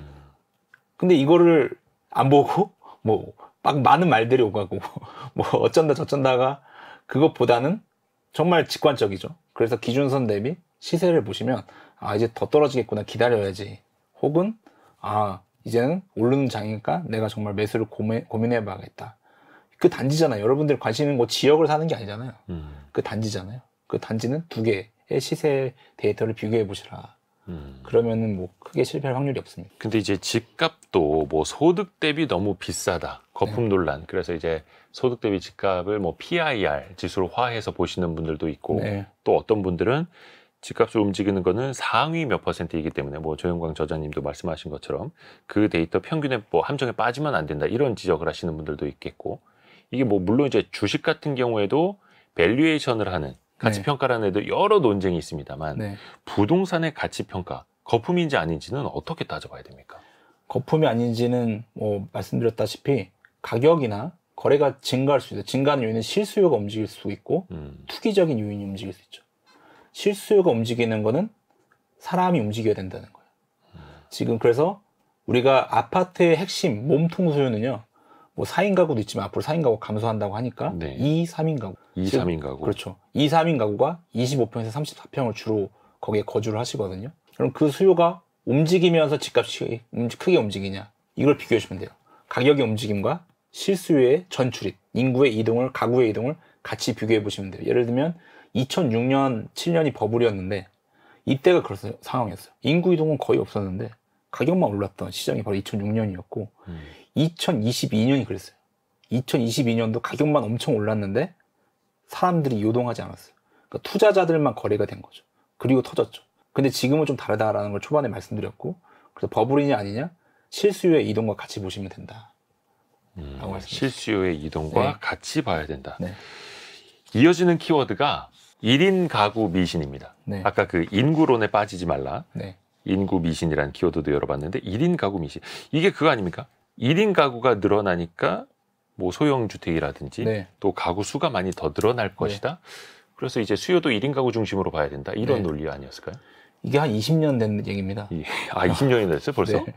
근데 이거를 안 보고 뭐 막 많은 말들이 오가고 뭐 어쩐다 저쩐다가 그것보다는 정말 직관적이죠. 그래서 기준선 대비 시세를 보시면 아 이제 더 떨어지겠구나 기다려야지. 혹은 아 이제는 오르는 장이니까 내가 정말 매수를 고민해 봐야겠다. 그 단지잖아요. 여러분들 관심 있는 거 지역을 사는 게 아니잖아요. 그 단지잖아요. 그 단지는 2개의 시세 데이터를 비교해 보시라. 그러면은 뭐 크게 실패할 확률이 없습니다. 근데 이제 집값도 뭐 소득 대비 너무 비싸다. 거품 네. 논란. 그래서 이제 소득 대비 집값을 뭐 PIR 지수로 화해해서 보시는 분들도 있고 네. 또 어떤 분들은 집값을 움직이는 거는 상위 몇 %이기 때문에 뭐 조영광 저자님도 말씀하신 것처럼 그 데이터 평균에 뭐 함정에 빠지면 안 된다. 이런 지적을 하시는 분들도 있겠고 이게 뭐 물론 이제 주식 같은 경우에도 밸류에이션을 하는 가치평가라는 데도 여러 논쟁이 있습니다만 네. 부동산의 가치평가, 거품인지 아닌지는 어떻게 따져봐야 됩니까? 거품이 아닌지는 뭐 말씀드렸다시피 가격이나 거래가 증가할 수 있어요. 증가하는 요인은 실수요가 움직일 수 있고 투기적인 요인이 움직일 수 있죠. 실수요가 움직이는 거는 사람이 움직여야 된다는 거예요. 지금 그래서 우리가 아파트의 핵심 몸통 수요는요. 뭐 4인 가구도 있지만 앞으로 4인 가구 감소한다고 하니까 네. 2, 3인 가구. 2, 3인 가구. 그렇죠. 2, 3인 가구가 25평에서 34평을 주로 거기에 거주를 하시거든요. 그럼 그 수요가 움직이면서 집값이 크게 움직이냐. 이걸 비교해 주시면 돼요. 가격의 움직임과 실수요의 전출입, 인구의 이동을, 가구의 이동을 같이 비교해 보시면 돼요. 예를 들면 2006년, 7년이 버블이었는데 이때가 그런 상황이었어요. 인구 이동은 거의 없었는데 가격만 올랐던 시장이 바로 2006년이었고 2022년이 그랬어요. 2022년도 가격만 엄청 올랐는데 사람들이 요동하지 않았어요. 그러니까 투자자들만 거래가 된 거죠. 그리고 터졌죠. 근데 지금은 좀 다르다라는 걸 초반에 말씀드렸고 그래서 버블이냐 아니냐 실수요의 이동과 같이 보시면 된다. 실수요의 이동과 네. 같이 봐야 된다. 네. 이어지는 키워드가 1인 가구 미신입니다. 네. 아까 그 인구론에 빠지지 말라. 네. 인구 미신이라는 키워드도 열어봤는데 1인 가구 미신. 이게 그거 아닙니까? 1인 가구가 늘어나니까 뭐 소형주택이라든지 네. 또 가구 수가 많이 더 늘어날 것이다. 그래서 이제 수요도 1인 가구 중심으로 봐야 된다. 이런 네. 논리 아니었을까요? 이게 한 20년 된 얘기입니다. 20년이 됐어요 벌써? 네.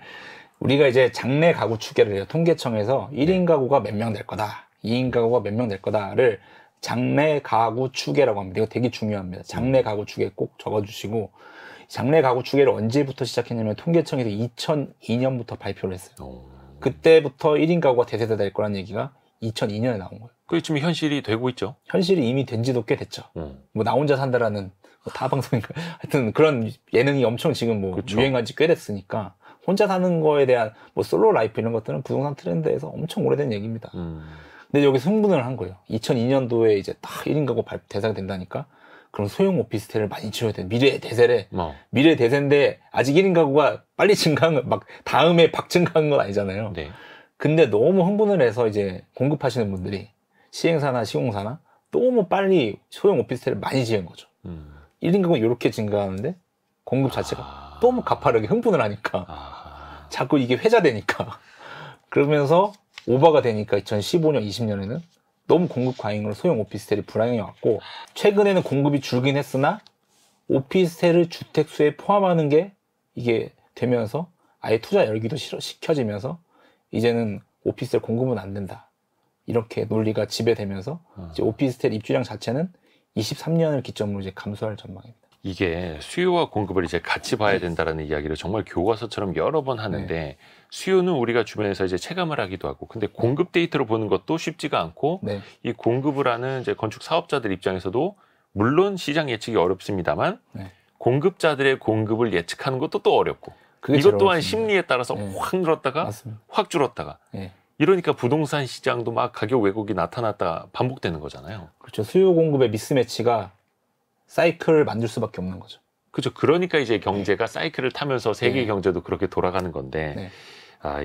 우리가 이제 장래 가구 추계를 해요. 통계청에서 1인 가구가 몇 명 될 거다. 2인 가구가 몇 명 될 거다를 장래 가구 추계라고 합니다. 이거 되게 중요합니다. 장래 가구 추계 꼭 적어주시고 장래 가구 추계를 언제부터 시작했냐면 통계청에서 2002년부터 발표를 했어요. 그때부터 1인 가구가 대세가 될 거라는 얘기가 2002년에 나온 거예요. 그게 지금 현실이 되고 있죠. 현실이 이미 된 지도 꽤 됐죠. 뭐 나 혼자 산다라는 뭐 타방송인가 하여튼 그런 예능이 엄청 지금 뭐 그쵸. 유행한 지 꽤 됐으니까 혼자 사는 거에 대한 뭐 솔로 라이프 이런 것들은 부동산 트렌드에서 엄청 오래된 얘기입니다. 근데 여기서 흥분을 한 거예요. 2002년도에 이제 딱 1인 가구 대세가 된다니까 그럼 소형 오피스텔을 많이 지어야 돼. 미래의 대세래. 미래의 대세인데 아직 1인 가구가 빨리 증가한 건 막 다음에 박 증가한 건 아니잖아요. 네. 근데 너무 흥분을 해서 이제 공급하시는 분들이 시행사나 시공사나 너무 빨리 소형 오피스텔을 많이 지은 거죠. 1인 가구는 이렇게 증가하는데 공급 자체가 너무 가파르게 흥분을 하니까 자꾸 이게 회자되니까 그러면서 오버가 되니까 2015년, 20년에는 너무 공급 과잉으로 소형 오피스텔이 불황이 왔고 최근에는 공급이 줄긴 했으나 오피스텔을 주택수에 포함하는 게 이게 되면서 아예 투자 열기도 시켜지면서 이제는 오피스텔 공급은 안 된다. 이렇게 논리가 지배되면서 이제 오피스텔 입주량 자체는 23년을 기점으로 이제 감소할 전망입니다. 이게 수요와 공급을 이제 같이 봐야 된다라는 이야기를 정말 교과서처럼 여러 번 하는데 수요는 우리가 주변에서 이제 체감을 하기도 하고 근데 공급 데이터로 보는 것도 쉽지가 않고 이 공급을 하는 이제 건축 사업자들 입장에서도 물론 시장 예측이 어렵습니다만 공급자들의 공급을 예측하는 것도 또 어렵고 이것 또한 심리에 따라서 확 늘었다가 맞습니다. 확 줄었다가 이러니까 부동산 시장도 막 가격 왜곡이 나타났다 반복되는 거잖아요. 그렇죠. 수요 공급의 미스매치가 사이클을 만들 수밖에 없는 거죠. 그렇죠. 그러니까 이제 경제가 사이클을 타면서 세계 경제도 그렇게 돌아가는 건데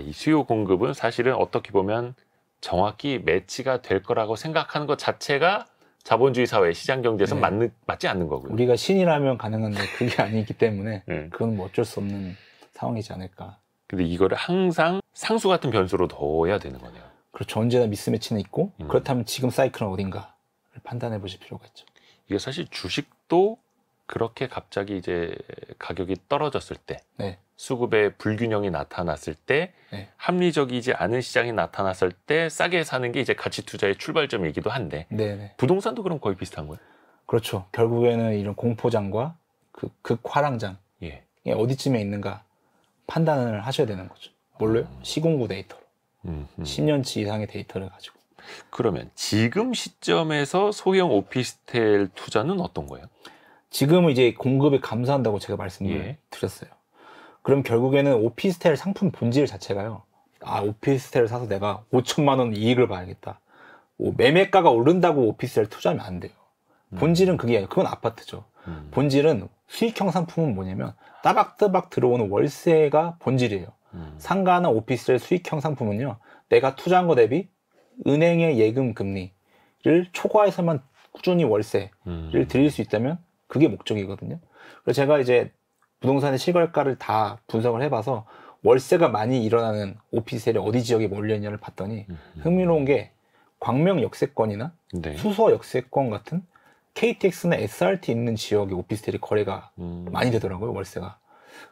이 수요 공급은 사실은 어떻게 보면 정확히 매치가 될 거라고 생각하는 것 자체가 자본주의 사회, 시장 경제에서 맞지 않는 거고요. 우리가 신이라면 가능한데 그게 아니기 때문에 그건 뭐 어쩔 수 없는 상황이지 않을까. 근데 이거를 항상 상수 같은 변수로 둬야 되는 거네요. 그렇죠. 언제나 미스매치는 있고 그렇다면 지금 사이클은 어딘가를 판단해 보실 필요가 있죠. 이게 사실 주식도 그렇게 갑자기 이제 가격이 떨어졌을 때 수급의 불균형이 나타났을 때 합리적이지 않은 시장이 나타났을 때 싸게 사는 게 이제 가치 투자의 출발점이기도 한데 부동산도 그럼 거의 비슷한 거예요? 그렇죠. 결국에는 이런 공포장과 그 극화랑장 어디쯤에 있는가 판단을 하셔야 되는 거죠. 뭘로요? 시공구 데이터로. 10년치 이상의 데이터를 가지고. 그러면 지금 시점에서 소형 오피스텔 투자는 어떤 거예요? 지금은 이제 공급이 감소한다고 제가 말씀을 드렸어요. 그럼 결국에는 오피스텔 상품 본질 자체가요. 오피스텔을 사서 내가 5천만 원 이익을 봐야겠다. 매매가가 오른다고 오피스텔 투자하면 안 돼요. 본질은 그게 아니에요. 그건 아파트죠. 본질은 수익형 상품은 뭐냐면 따박따박 들어오는 월세가 본질이에요. 상가나 오피스텔 수익형 상품은요. 내가 투자한 거 대비 은행의 예금 금리를 초과해서만 꾸준히 월세를 드릴 수 있다면 그게 목적이거든요. 그래서 제가 이제 부동산의 실거래가를 다 분석을 해봐서 월세가 많이 일어나는 오피스텔이 어디 지역에 몰려있냐를 봤더니 흥미로운 게 광명 역세권이나 수서 역세권 같은 KTX나 SRT 있는 지역의 오피스텔이 거래가 많이 되더라고요, 월세가.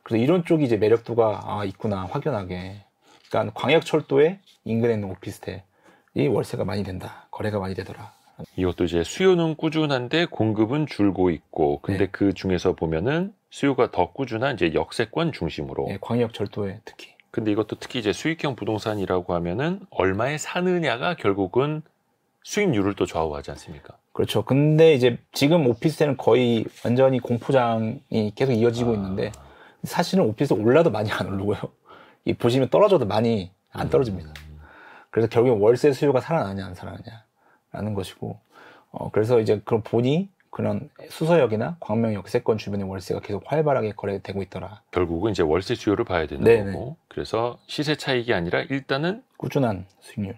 그래서 이런 쪽이 이제 매력도가 있구나, 확연하게. 그러니까 광역철도의 인근에 있는 오피스텔이 월세가 많이 된다, 거래가 많이 되더라. 이것도 이제 수요는 꾸준한데 공급은 줄고 있고, 근데 그 중에서 보면은 수요가 더 꾸준한 이제 역세권 중심으로. 광역철도에 특히. 근데 이것도 특히 이제 수익형 부동산이라고 하면은 얼마에 사느냐가 결국은 수익률을 또 좌우하지 않습니까? 그렇죠. 근데 이제 지금 오피스텔은 거의 완전히 공포장이 계속 이어지고 있는데 사실은 오피스텔 올라도 많이 안 오르고요. 보시면 떨어져도 많이 안 떨어집니다. 그래서 결국에 월세 수요가 살아나냐 안 살아나냐라는 것이고, 그래서 이제 그럼 보니 그런 수서역이나 광명 역세권 주변의 월세가 계속 활발하게 거래되고 있더라. 결국은 이제 월세 수요를 봐야 되는 거고, 그래서 시세 차익이 아니라 일단은 꾸준한 수익률.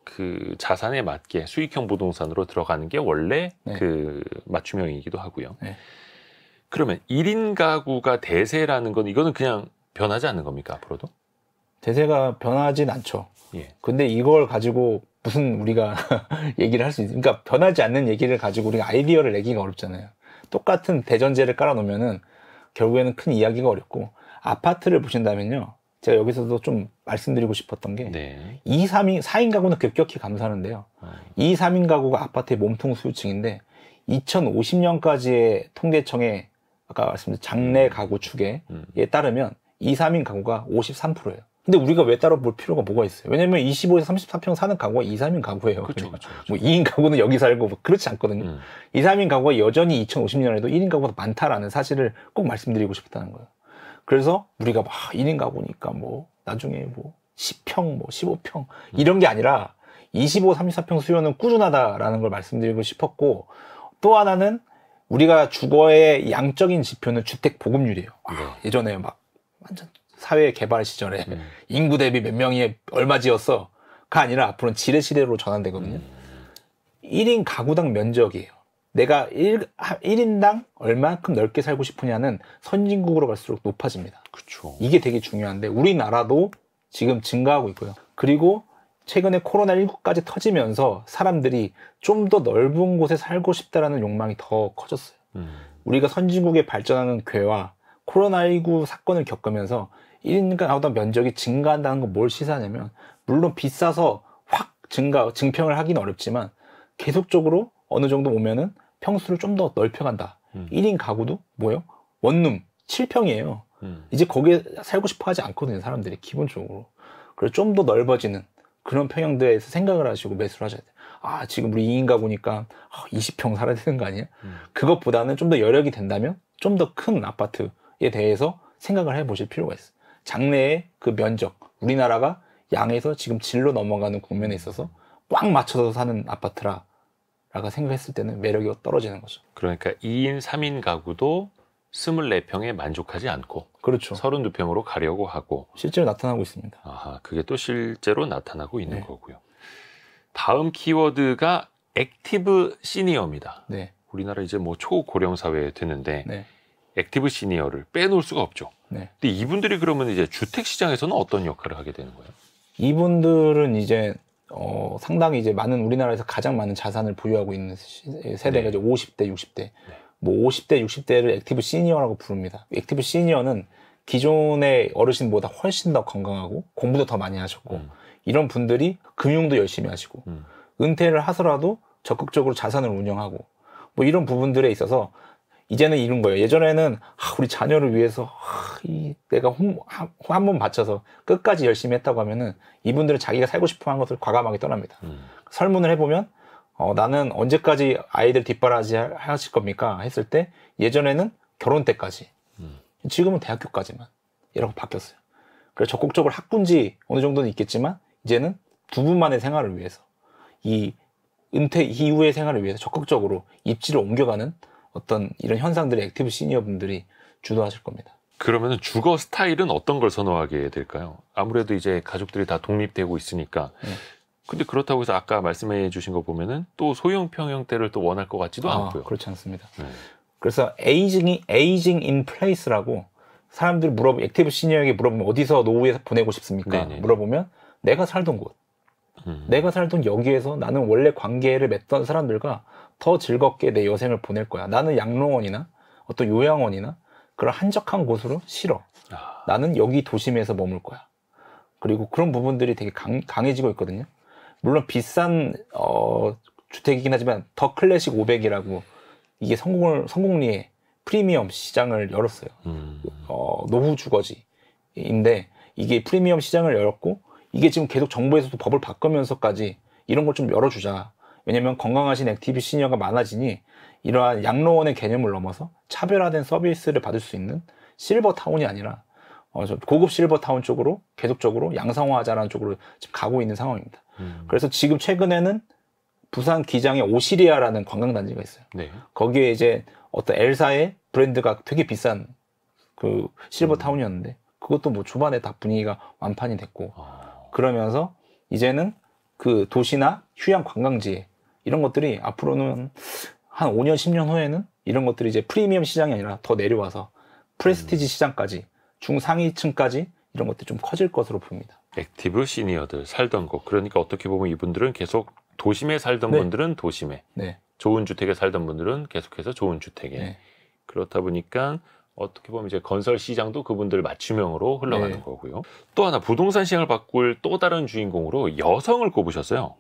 그 자산에 맞게 수익형 부동산으로 들어가는 게 원래 그 맞춤형이기도 하고요. 그러면 1인 가구가 대세라는 건 이거는 그냥 변하지 않는 겁니까, 앞으로도? 대세가 변하진 않죠. 근데 이걸 가지고 무슨 우리가 얘기를 할 수 있어요. 그러니까 변하지 않는 얘기를 가지고 우리가 아이디어를 내기가 어렵잖아요. 똑같은 대전제를 깔아놓으면은 결국에는 큰 이야기가 어렵고, 아파트를 보신다면요. 제가 여기서도 좀 말씀드리고 싶었던 게 2, 3인, 4인 가구는 급격히 감소하는데요. 2, 3인 가구가 아파트의 몸통 수요층인데 2050년까지의 통계청의 아까 말씀드린 장래 가구 추계에 따르면 2, 3인 가구가 53%예요. 근데 우리가 왜 따로 볼 필요가 뭐가 있어요? 왜냐면 25에서 34평 사는 가구가 2, 3인 가구예요. 그렇죠. 뭐 2인 가구는 여기 살고 뭐 그렇지 않거든요. 2, 3인 가구가 여전히 2050년에도 1인 가구가 많다라는 사실을 꼭 말씀드리고 싶다는 거예요. 그래서 우리가 막 1인 가구니까 뭐 나중에 뭐 10평, 뭐 15평 이런 게 아니라 25, 34평 수요는 꾸준하다라는 걸 말씀드리고 싶었고, 또 하나는 우리가 주거의 양적인 지표는 주택 보급률이에요. 예전에 막 완전 사회 개발 시절에 인구 대비 몇 명이 얼마 지었어가 아니라 앞으로는 지뢰 시대로 전환되거든요. 1인 가구당 면적이에요. 내가 1인당 얼만큼 넓게 살고 싶으냐는 선진국으로 갈수록 높아집니다. 그렇죠. 이게 되게 중요한데 우리나라도 지금 증가하고 있고요. 그리고 최근에 코로나19까지 터지면서 사람들이 좀 더 넓은 곳에 살고 싶다라는 욕망이 더 커졌어요. 우리가 선진국에 발전하는 궤와 코로나19 사건을 겪으면서 1인 가구당 면적이 증가한다는 건 뭘 시사하냐면, 물론 비싸서 확 증평을 하기는 어렵지만 계속적으로 어느 정도 오면은 평수를 좀 더 넓혀간다. 1인 가구도 뭐예요? 원룸 7평이에요. 이제 거기에 살고 싶어 하지 않거든요, 사람들이 기본적으로. 그래서 좀 더 넓어지는 그런 평형대에서 생각을 하시고 매수를 하셔야 돼요. 지금 우리 2인 가구니까 20평 살아야 되는 거 아니야? 그것보다는 좀 더 여력이 된다면 좀 더 큰 아파트에 대해서 생각을 해보실 필요가 있어요. 장래의 그 면적, 우리나라가 양에서 지금 질로 넘어가는 국면에 있어서 꽉 맞춰서 사는 아파트라고 생각했을 때는 매력이 떨어지는 거죠. 그러니까 2인, 3인 가구도 24평에 만족하지 않고 그렇죠. 32평으로 가려고 하고 실제로 나타나고 있습니다. 아하, 그게 또 실제로 나타나고 있는 네. 거고요. 다음 키워드가 액티브 시니어입니다. 네. 우리나라 이제 뭐 초고령 사회에 드는데 네. 액티브 시니어를 빼놓을 수가 없죠. 네. 근데 이분들이 그러면 이제 주택 시장에서는 어떤 역할을 하게 되는 거예요? 이분들은 이제 상당히 이제 우리나라에서 가장 많은 자산을 보유하고 있는 세대가 이제 50대, 60대. 뭐 50대, 60대를 액티브 시니어라고 부릅니다. 액티브 시니어는 기존의 어르신보다 훨씬 더 건강하고 공부도 더 많이 하셨고 이런 분들이 금융도 열심히 하시고 은퇴를 하더라도 적극적으로 자산을 운영하고 뭐 이런 부분들에 있어서 이제는 이런 거예요. 예전에는 우리 자녀를 위해서 내가 한 번 바쳐서 끝까지 열심히 했다고 하면은 이분들은 자기가 살고 싶어 한 것을 과감하게 떠납니다. 설문을 해보면 나는 언제까지 아이들 뒷바라지 하실 겁니까? 했을 때 예전에는 결혼 때까지 지금은 대학교까지만 이라고 바뀌었어요. 그래서 적극적으로 학군지 어느 정도는 있겠지만 이제는 두 분만의 생활을 위해서 이 은퇴 이후의 생활을 위해서 적극적으로 입지를 옮겨가는 어떤 이런 현상들이 액티브 시니어 분들이 주도하실 겁니다. 그러면 주거 스타일은 어떤 걸 선호하게 될까요? 아무래도 이제 가족들이 다 독립되고 있으니까. 근데 그렇다고 해서 아까 말씀해 주신 거 보면은 또 소형 평형대를 또 원할 것 같지도 않고요. 그렇지 않습니다. 그래서 에이징 인 플레이스라고 사람들이 액티브 시니어에게 물어보면 어디서 노후에 보내고 싶습니까? 네네. 물어보면 내가 살던 곳. 내가 살던 여기에서 나는 원래 관계를 맺던 사람들과 더 즐겁게 내 여생을 보낼 거야. 나는 양로원이나 어떤 요양원이나 그런 한적한 곳으로 싫어. 나는 여기 도심에서 머물 거야. 그리고 그런 부분들이 되게 강해지고 있거든요. 물론 비싼 주택이긴 하지만 더 클래식 500이라고 이게 성공리에 프리미엄 시장을 열었어요. 노후 주거지인데 이게 프리미엄 시장을 열었고 이게 지금 계속 정부에서도 법을 바꾸면서까지 이런 걸 좀 열어주자. 왜냐면 건강하신 액티브 시니어가 많아지니 이러한 양로원의 개념을 넘어서 차별화된 서비스를 받을 수 있는 실버타운이 아니라 고급 실버타운 쪽으로 계속적으로 양성화하자라는 쪽으로 지금 가고 있는 상황입니다. 그래서 지금 최근에는 부산 기장에 오시리아라는 관광단지가 있어요. 네. 거기에 이제 어떤 엘사의 브랜드가 되게 비싼 그 실버타운이었는데 그것도 뭐 초반에 다 분위기가 완판이 됐고 그러면서 이제는 그 도시나 휴양 관광지 이런 것들이 앞으로는 한 5년, 10년 후에는 이런 것들이 이제 프리미엄 시장이 아니라 더 내려와서 프레스티지 시장까지 중상위층까지 이런 것들이 좀 커질 것으로 보입니다. 액티브 시니어들 살던 곳. 그러니까 어떻게 보면 이분들은 계속 도심에 살던 분들은 도심에, 좋은 주택에 살던 분들은 계속해서 좋은 주택에. 그렇다 보니까 어떻게 보면 이제 건설 시장도 그분들 맞춤형으로 흘러가는 거고요. 또 하나 부동산 시장을 바꿀 또 다른 주인공으로 여성을 꼽으셨어요.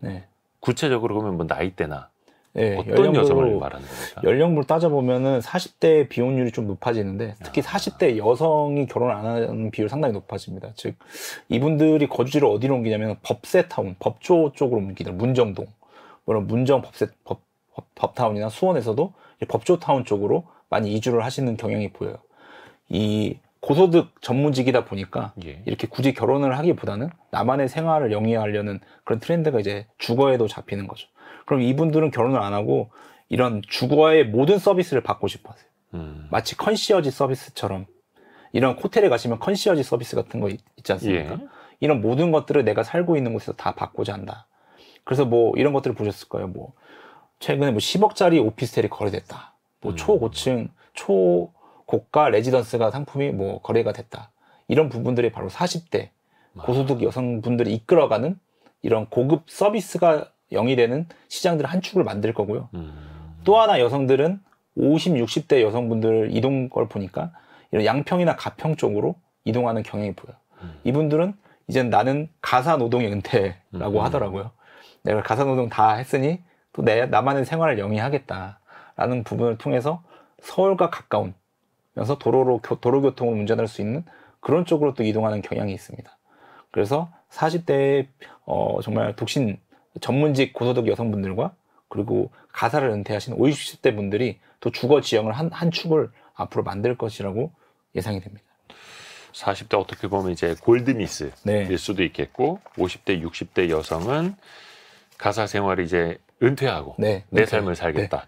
구체적으로 보면 뭐 나이대나 어떤 여성을 말하는 겁니까? 연령부를 따져보면은 40대 비혼율이 좀 높아지는데 특히 40대 여성이 결혼 안 하는 비율이 상당히 높아집니다. 즉 이분들이 거주지를 어디로 옮기냐면 법세타운, 법조 쪽으로 옮기다. 문정동, 물론 문정 법타운이나 수원에서도 법조타운 쪽으로 많이 이주를 하시는 경향이 보여요. 이 고소득 전문직이다 보니까 이렇게 굳이 결혼을 하기보다는 나만의 생활을 영위하려는 그런 트렌드가 이제 주거에도 잡히는 거죠. 그럼 이분들은 결혼을 안 하고 이런 주거의 모든 서비스를 받고 싶어 하세요. 마치 컨시어지 서비스처럼 이런 호텔에 가시면 컨시어지 서비스 같은 거 있지 않습니까? 이런 모든 것들을 내가 살고 있는 곳에서 다 받고자 한다. 그래서 뭐 이런 것들을 보셨을 거예요. 뭐 최근에 뭐 10억짜리 오피스텔이 거래됐다. 뭐 초고층, 초고가 레지던스가 상품이 뭐 거래가 됐다. 이런 부분들이 바로 40대 고소득 여성분들이 이끌어가는 이런 고급 서비스가 영위되는 시장들 한 축을 만들 거고요. 또 하나 여성들은 50, 60대 여성분들 이동 걸 보니까 이런 양평이나 가평 쪽으로 이동하는 경향이 보여요. 이분들은 이제 나는 가사노동의 은퇴라고 하더라고요. 내가 가사노동 다 했으니 또 나만의 생활을 영위하겠다라는 부분을 통해서 서울과 가까우면서 도로교통을 운전할 수 있는 그런 쪽으로 또 이동하는 경향이 있습니다. 그래서 40대의 정말 독신 전문직 고소득 여성분들과 그리고 가사를 은퇴하신 50, 60대 분들이 또 주거 지형을 한 축을 앞으로 만들 것이라고 예상이 됩니다. 40대 어떻게 보면 이제 골드미스일 네. 수도 있겠고 50대, 60대 여성은 가사 생활을 이제 은퇴하고 네. 내 삶을 살겠다. 네.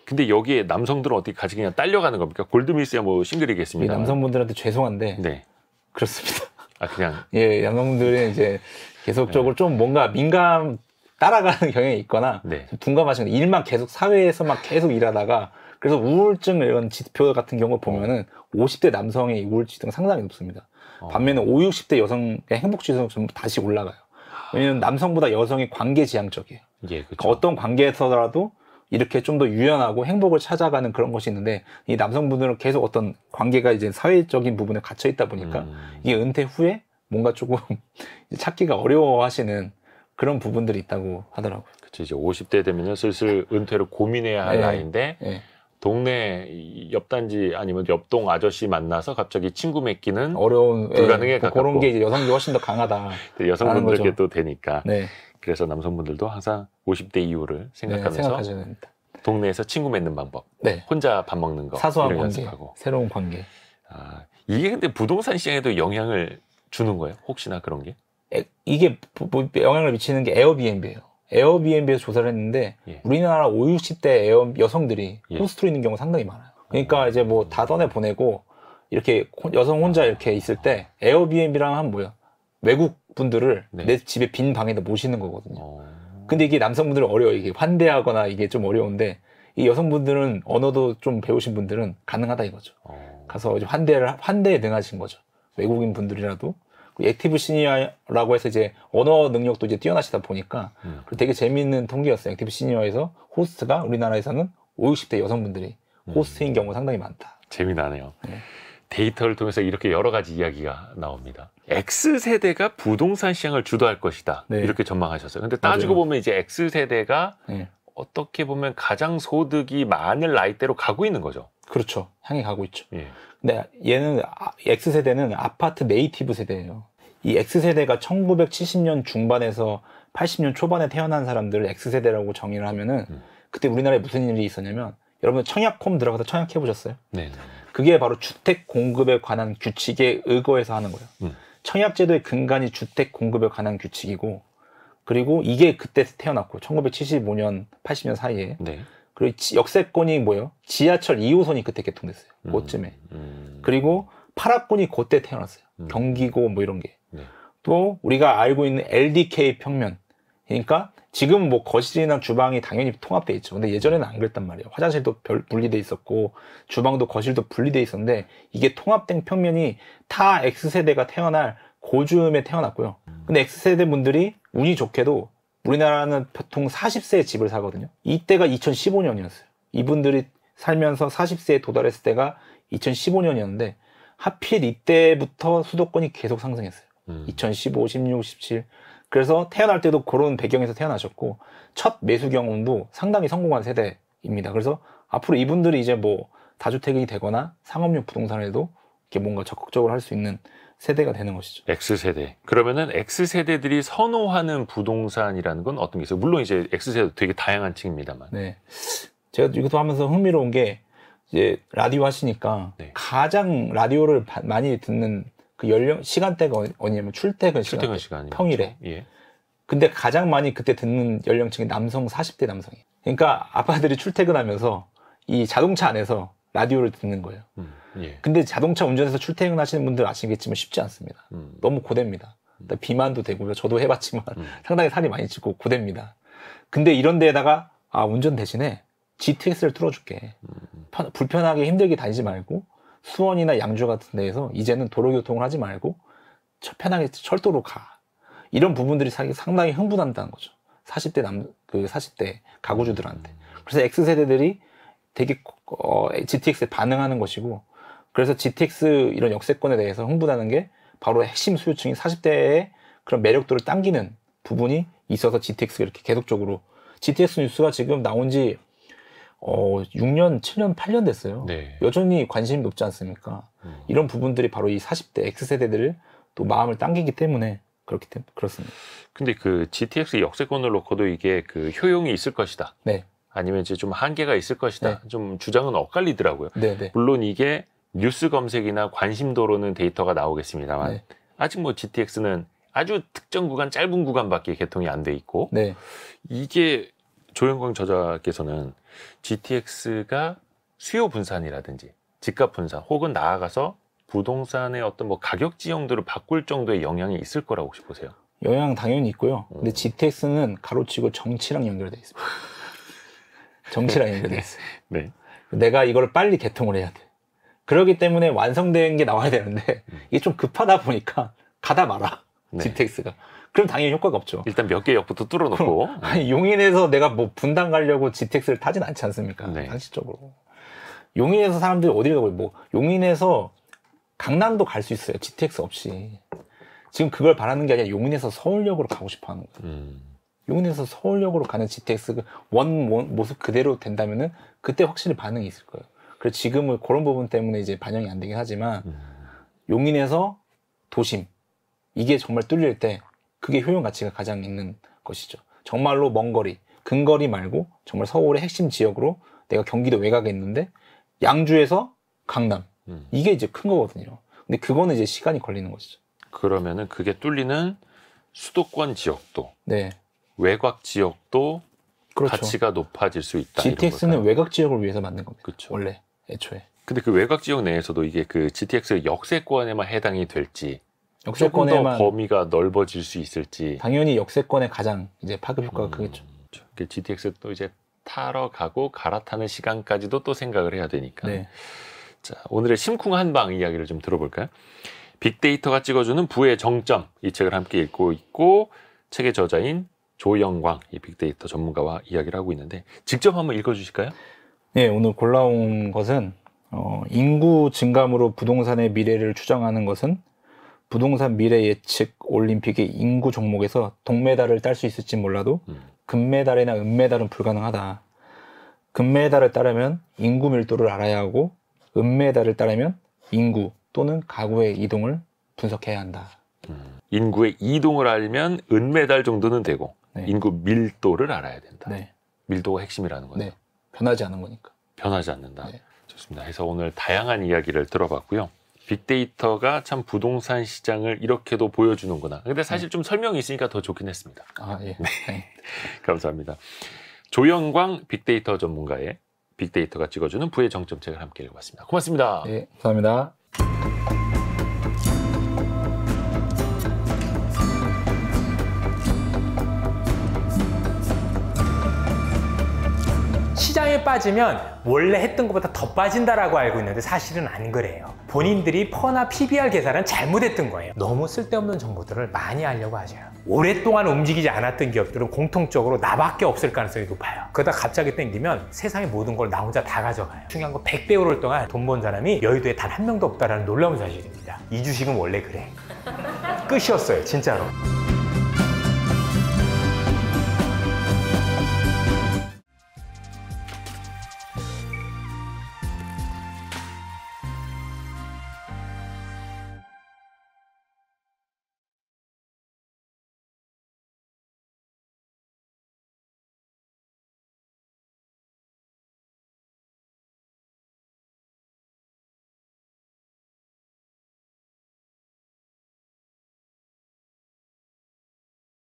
근데 여기에 남성들은 어떻게 같이 그냥 딸려가는 겁니까? 골드미스야 뭐 싱글이겠습니다. 남성분들한테 죄송한데 네. 그렇습니다. 아 그냥 예, 남성분들은 이제 계속적으로 네. 좀 뭔가 민감 따라가는 경향이 있거나 네. 둔감하시는 일만 계속 사회에서만 계속 일하다가 그래서 우울증 이런 지표 같은 경우 보면은 50대 남성의 우울증 상당히 높습니다. 반면에 50, 60대 여성의 행복지수는 좀 다시 올라가요. 왜냐하면 남성보다 여성이 관계지향적이에요. 예, 그렇죠. 어떤 관계에서라도 이렇게 좀 더 유연하고 행복을 찾아가는 그런 것이 있는데 이 남성분들은 계속 어떤 관계가 이제 사회적인 부분에 갇혀 있다 보니까 이게 은퇴 후에 뭔가 조금 찾기가 어려워하시는 그런 부분들이 있다고 하더라고요. 그렇죠. 이제 50대 되면요 슬슬 은퇴를 고민해야 할 나이인데 동네 옆 단지 아니면 옆동 아저씨 만나서 갑자기 친구 맺기는 어려운 불가능에 가깝고 그런 게 이제 여성이 훨씬 더 강하다. 여성분들께 또 되니까. 네. 그래서 남성분들도 항상 50대 이후를 생각하면서 동네에서 친구 맺는 방법, 네. 혼자 밥 먹는 거, 사소한 이런 관계, 연습하고. 새로운 관계. 아, 이게 근데 부동산 시장에도 영향을 주는 거예요? 혹시나 그런 게? 이게 영향을 미치는 게 에어비앤비예요. 에어비앤비에서 조사를 했는데 예. 우리나라 50, 60대 여성들이 호스트로 있는 경우가 상당히 많아요. 그러니까 이제 뭐 다 떠내 보내고 이렇게 여성 혼자 이렇게 있을 때 에어비앤비랑 하면 뭐야? 외국 분들을 네. 내 집에 빈 방에다 모시는 거거든요. 근데 이게 남성분들은 어려워요. 이게 환대하거나 이게 좀 어려운데 이 여성분들은 언어도 좀 배우신 분들은 가능하다 이거죠. 가서 이제 환대에 능하신 거죠. 외국인 분들이라도. 액티브 시니어라고 해서 이제 언어 능력도 이제 뛰어나시다 보니까 되게 재미있는 통계였어요. 액티브 시니어에서 호스트가 우리나라에서는 50, 60대 여성분들이 호스트인 경우가 상당히 많다. 재미나네요. 네. 데이터를 통해서 이렇게 여러 가지 이야기가 나옵니다. X세대가 부동산 시장을 주도할 것이다. 네. 이렇게 전망하셨어요. 근데 따지고 보면 이제 X세대가 네. 어떻게 보면 가장 소득이 많은 나이대로 가고 있는 거죠. 그렇죠. 향해 가고 있죠. 예. 근데 얘는 X세대는 아파트 네이티브 세대예요. 이 X세대가 1970년 중반에서 80년 초반에 태어난 사람들을 X세대라고 정의를 하면은 그때 우리나라에 무슨 일이 있었냐면 여러분 청약홈 들어가서 청약해 보셨어요? 네. 그게 바로 주택 공급에 관한 규칙에 의거해서 하는 거예요. 청약제도의 근간이 주택 공급에 관한 규칙이고 그리고 이게 그때 태어났고 1975년, 80년 사이에 네. 그리고 역세권이 뭐예요? 지하철 2호선이 그때 개통됐어요. 그쯤에. 그리고 8합권이 그때 태어났어요. 경기고 뭐 이런 게. 네. 또 우리가 알고 있는 LDK 평면. 그러니까 지금 뭐 거실이나 주방이 당연히 통합돼 있죠. 근데 예전에는 안 그랬단 말이에요. 화장실도 분리돼 있었고 주방도 거실도 분리돼 있었는데 이게 통합된 평면이 타 X세대가 태어날 고즈음에 태어났고요. 근데 X세대 분들이 운이 좋게도 우리나라는 보통 40세에 집을 사거든요. 이때가 2015년이었어요. 이분들이 살면서 40세에 도달했을 때가 2015년이었는데 하필 이때부터 수도권이 계속 상승했어요. 2015, 16, 17. 그래서 태어날 때도 그런 배경에서 태어나셨고 첫 매수 경험도 상당히 성공한 세대입니다. 그래서 앞으로 이분들이 이제 뭐 다주택이 되거나 상업용 부동산에도 이렇게 뭔가 적극적으로 할 수 있는 세대가 되는 것이죠. X세대. 그러면은 X세대들이 선호하는 부동산이라는 건 어떤 게 있어요? 물론 이제 X세대도 되게 다양한 층입니다만. 네. 제가 이것도 하면서 흥미로운 게 이제 라디오 하시니까 네. 가장 라디오를 많이 듣는 그 시간대가 어디냐면 출퇴근 시간 평일에. 예. 근데 가장 많이 그때 듣는 연령층이 남성 40대 남성이에요. 그러니까 아빠들이 출퇴근하면서 이 자동차 안에서 라디오를 듣는 거예요. 예. 근데 자동차 운전해서 출퇴근하시는 분들 아시겠지만 쉽지 않습니다. 너무 고됩니다. 비만도 되고요. 저도 해봤지만 상당히 살이 많이 찌고 고됩니다. 근데 이런 데에다가 운전 대신에 GTX를 틀어줄게. 불편하게 힘들게 다니지 말고 수원이나 양주 같은 데에서 이제는 도로교통을 하지 말고 편하게 철도로 가. 이런 부분들이 상당히 흥분한다는 거죠. 40대 40대 가구주들한테. 그래서 X세대들이 되게 GTX에 반응하는 것이고 그래서 GTX 이런 역세권에 대해서 흥분하는 게 바로 핵심 수요층인 40대의 그런 매력도를 당기는 부분이 있어서 GTX가 이렇게 계속적으로 GTX 뉴스가 지금 나온 지 6년, 7년, 8년 됐어요. 네. 여전히 관심이 높지 않습니까? 이런 부분들이 바로 이 40대 X세대들을 또 마음을 당기기 때문에 그렇습니다. 근데 그 GTX 역세권을 놓고도 이게 그 효용이 있을 것이다. 네. 아니면 이제 좀 한계가 있을 것이다. 네. 좀 주장은 엇갈리더라고요. 네, 네. 물론 이게 뉴스 검색이나 관심도로는 데이터가 나오겠습니다만 네. 아직 뭐 GTX는 아주 특정 구간, 짧은 구간밖에 개통이 안 돼 있고 네. 이게 조영광 저자께서는 GTX가 수요 분산이라든지 집값 분산 혹은 나아가서 부동산의 어떤 뭐 가격 지형들을 바꿀 정도의 영향이 있을 거라고 혹시 보세요? 영향 당연히 있고요. 근데 GTX는 가로치고 정치랑 연결돼 있습니다. 정치랑 연결돼 있어요. 네. 내가 이걸 빨리 개통을 해야 돼. 그렇기 때문에 완성된 게 나와야 되는데 이게 좀 급하다 보니까 가다 말아. 네. GTX가. 그럼 당연히 효과가 없죠. 일단 몇 개 역부터 뚫어놓고. 아니, 용인에서 내가 뭐 분당 가려고 GTX를 타진 않지 않습니까? 네. 상식적으로. 용인에서 사람들이 어디를 가고 뭐 용인에서 강남도 갈 수 있어요. GTX 없이. 지금 그걸 바라는 게 아니라 용인에서 서울역으로 가고 싶어 하는 거예요. 용인에서 서울역으로 가는 GTX 원 모습 그대로 된다면은 그때 확실히 반응이 있을 거예요. 그래서 지금은 그런 부분 때문에 이제 반영이 안 되긴 하지만 용인에서 도심 이게 정말 뚫릴 때 그게 효용 가치가 가장 있는 것이죠. 정말로 먼 거리, 근거리 말고 정말 서울의 핵심 지역으로 내가 경기도 외곽에 있는데 양주에서 강남 이게 이제 큰 거거든요. 근데 그거는 이제 시간이 걸리는 것이죠. 그러면은 그게 뚫리는 수도권 지역도, 네. 외곽 지역도 그렇죠. 가치가 높아질 수 있다. GTX는 외곽 지역을 위해서 만든 겁니다. 그렇죠. 원래 애초에. 근데 그 외곽 지역 내에서도 이게 그 GTX 역세권에만 해당이 될지, 역세권에만 조금 더 범위가 넓어질 수 있을지. 당연히 역세권에 가장 이제 파급 효과가 크겠죠. 그 GTX 또 이제 타러 가고 갈아타는 시간까지도 또 생각을 해야 되니까. 네. 자, 오늘의 심쿵 한방 이야기를 좀 들어볼까요? 빅데이터가 찍어주는 부의 정점, 이 책을 함께 읽고 있고 책의 저자인 조영광 이 빅데이터 전문가와 이야기를 하고 있는데 직접 한번 읽어주실까요? 네, 오늘 골라온 것은 인구 증감으로 부동산의 미래를 추정하는 것은 부동산 미래 예측 올림픽의 인구 종목에서 동메달을 딸 수 있을지 몰라도 금메달이나 은메달은 불가능하다. 금메달을 따려면 인구 밀도를 알아야 하고 은메달을 따려면 인구 또는 가구의 이동을 분석해야 한다. 인구의 이동을 알면 은메달 정도는 되고 네. 인구 밀도를 알아야 된다. 네. 밀도가 핵심이라는 거죠. 네. 변하지 않는 거니까. 변하지 않는다. 네. 좋습니다. 그래서 오늘 다양한 이야기를 들어봤고요. 빅데이터가 참 부동산 시장을 이렇게도 보여주는구나. 근데 사실 좀 설명이 있으니까 더 좋긴 했습니다. 아, 예. 네. 감사합니다. 조영광 빅데이터 전문가의 빅데이터가 찍어주는 부의 정점책을 함께 읽어봤습니다. 고맙습니다. 네, 감사합니다. 시장에 빠지면 원래 했던 것보다 더 빠진다라고 알고 있는데 사실은 안 그래요. 본인들이 퍼나 PBR 계산은 잘못했던 거예요. 너무 쓸데없는 정보들을 많이 알려고 하죠. 오랫동안 움직이지 않았던 기업들은 공통적으로 나밖에 없을 가능성이 높아요. 그러다 갑자기 땡기면 세상의 모든 걸 나 혼자 다 가져가요. 중요한 건 100배 오를 동안 돈 번 사람이 여의도에 단 한 명도 없다는 놀라운 사실입니다. 이 주식은 원래 그래. 끝이었어요, 진짜로.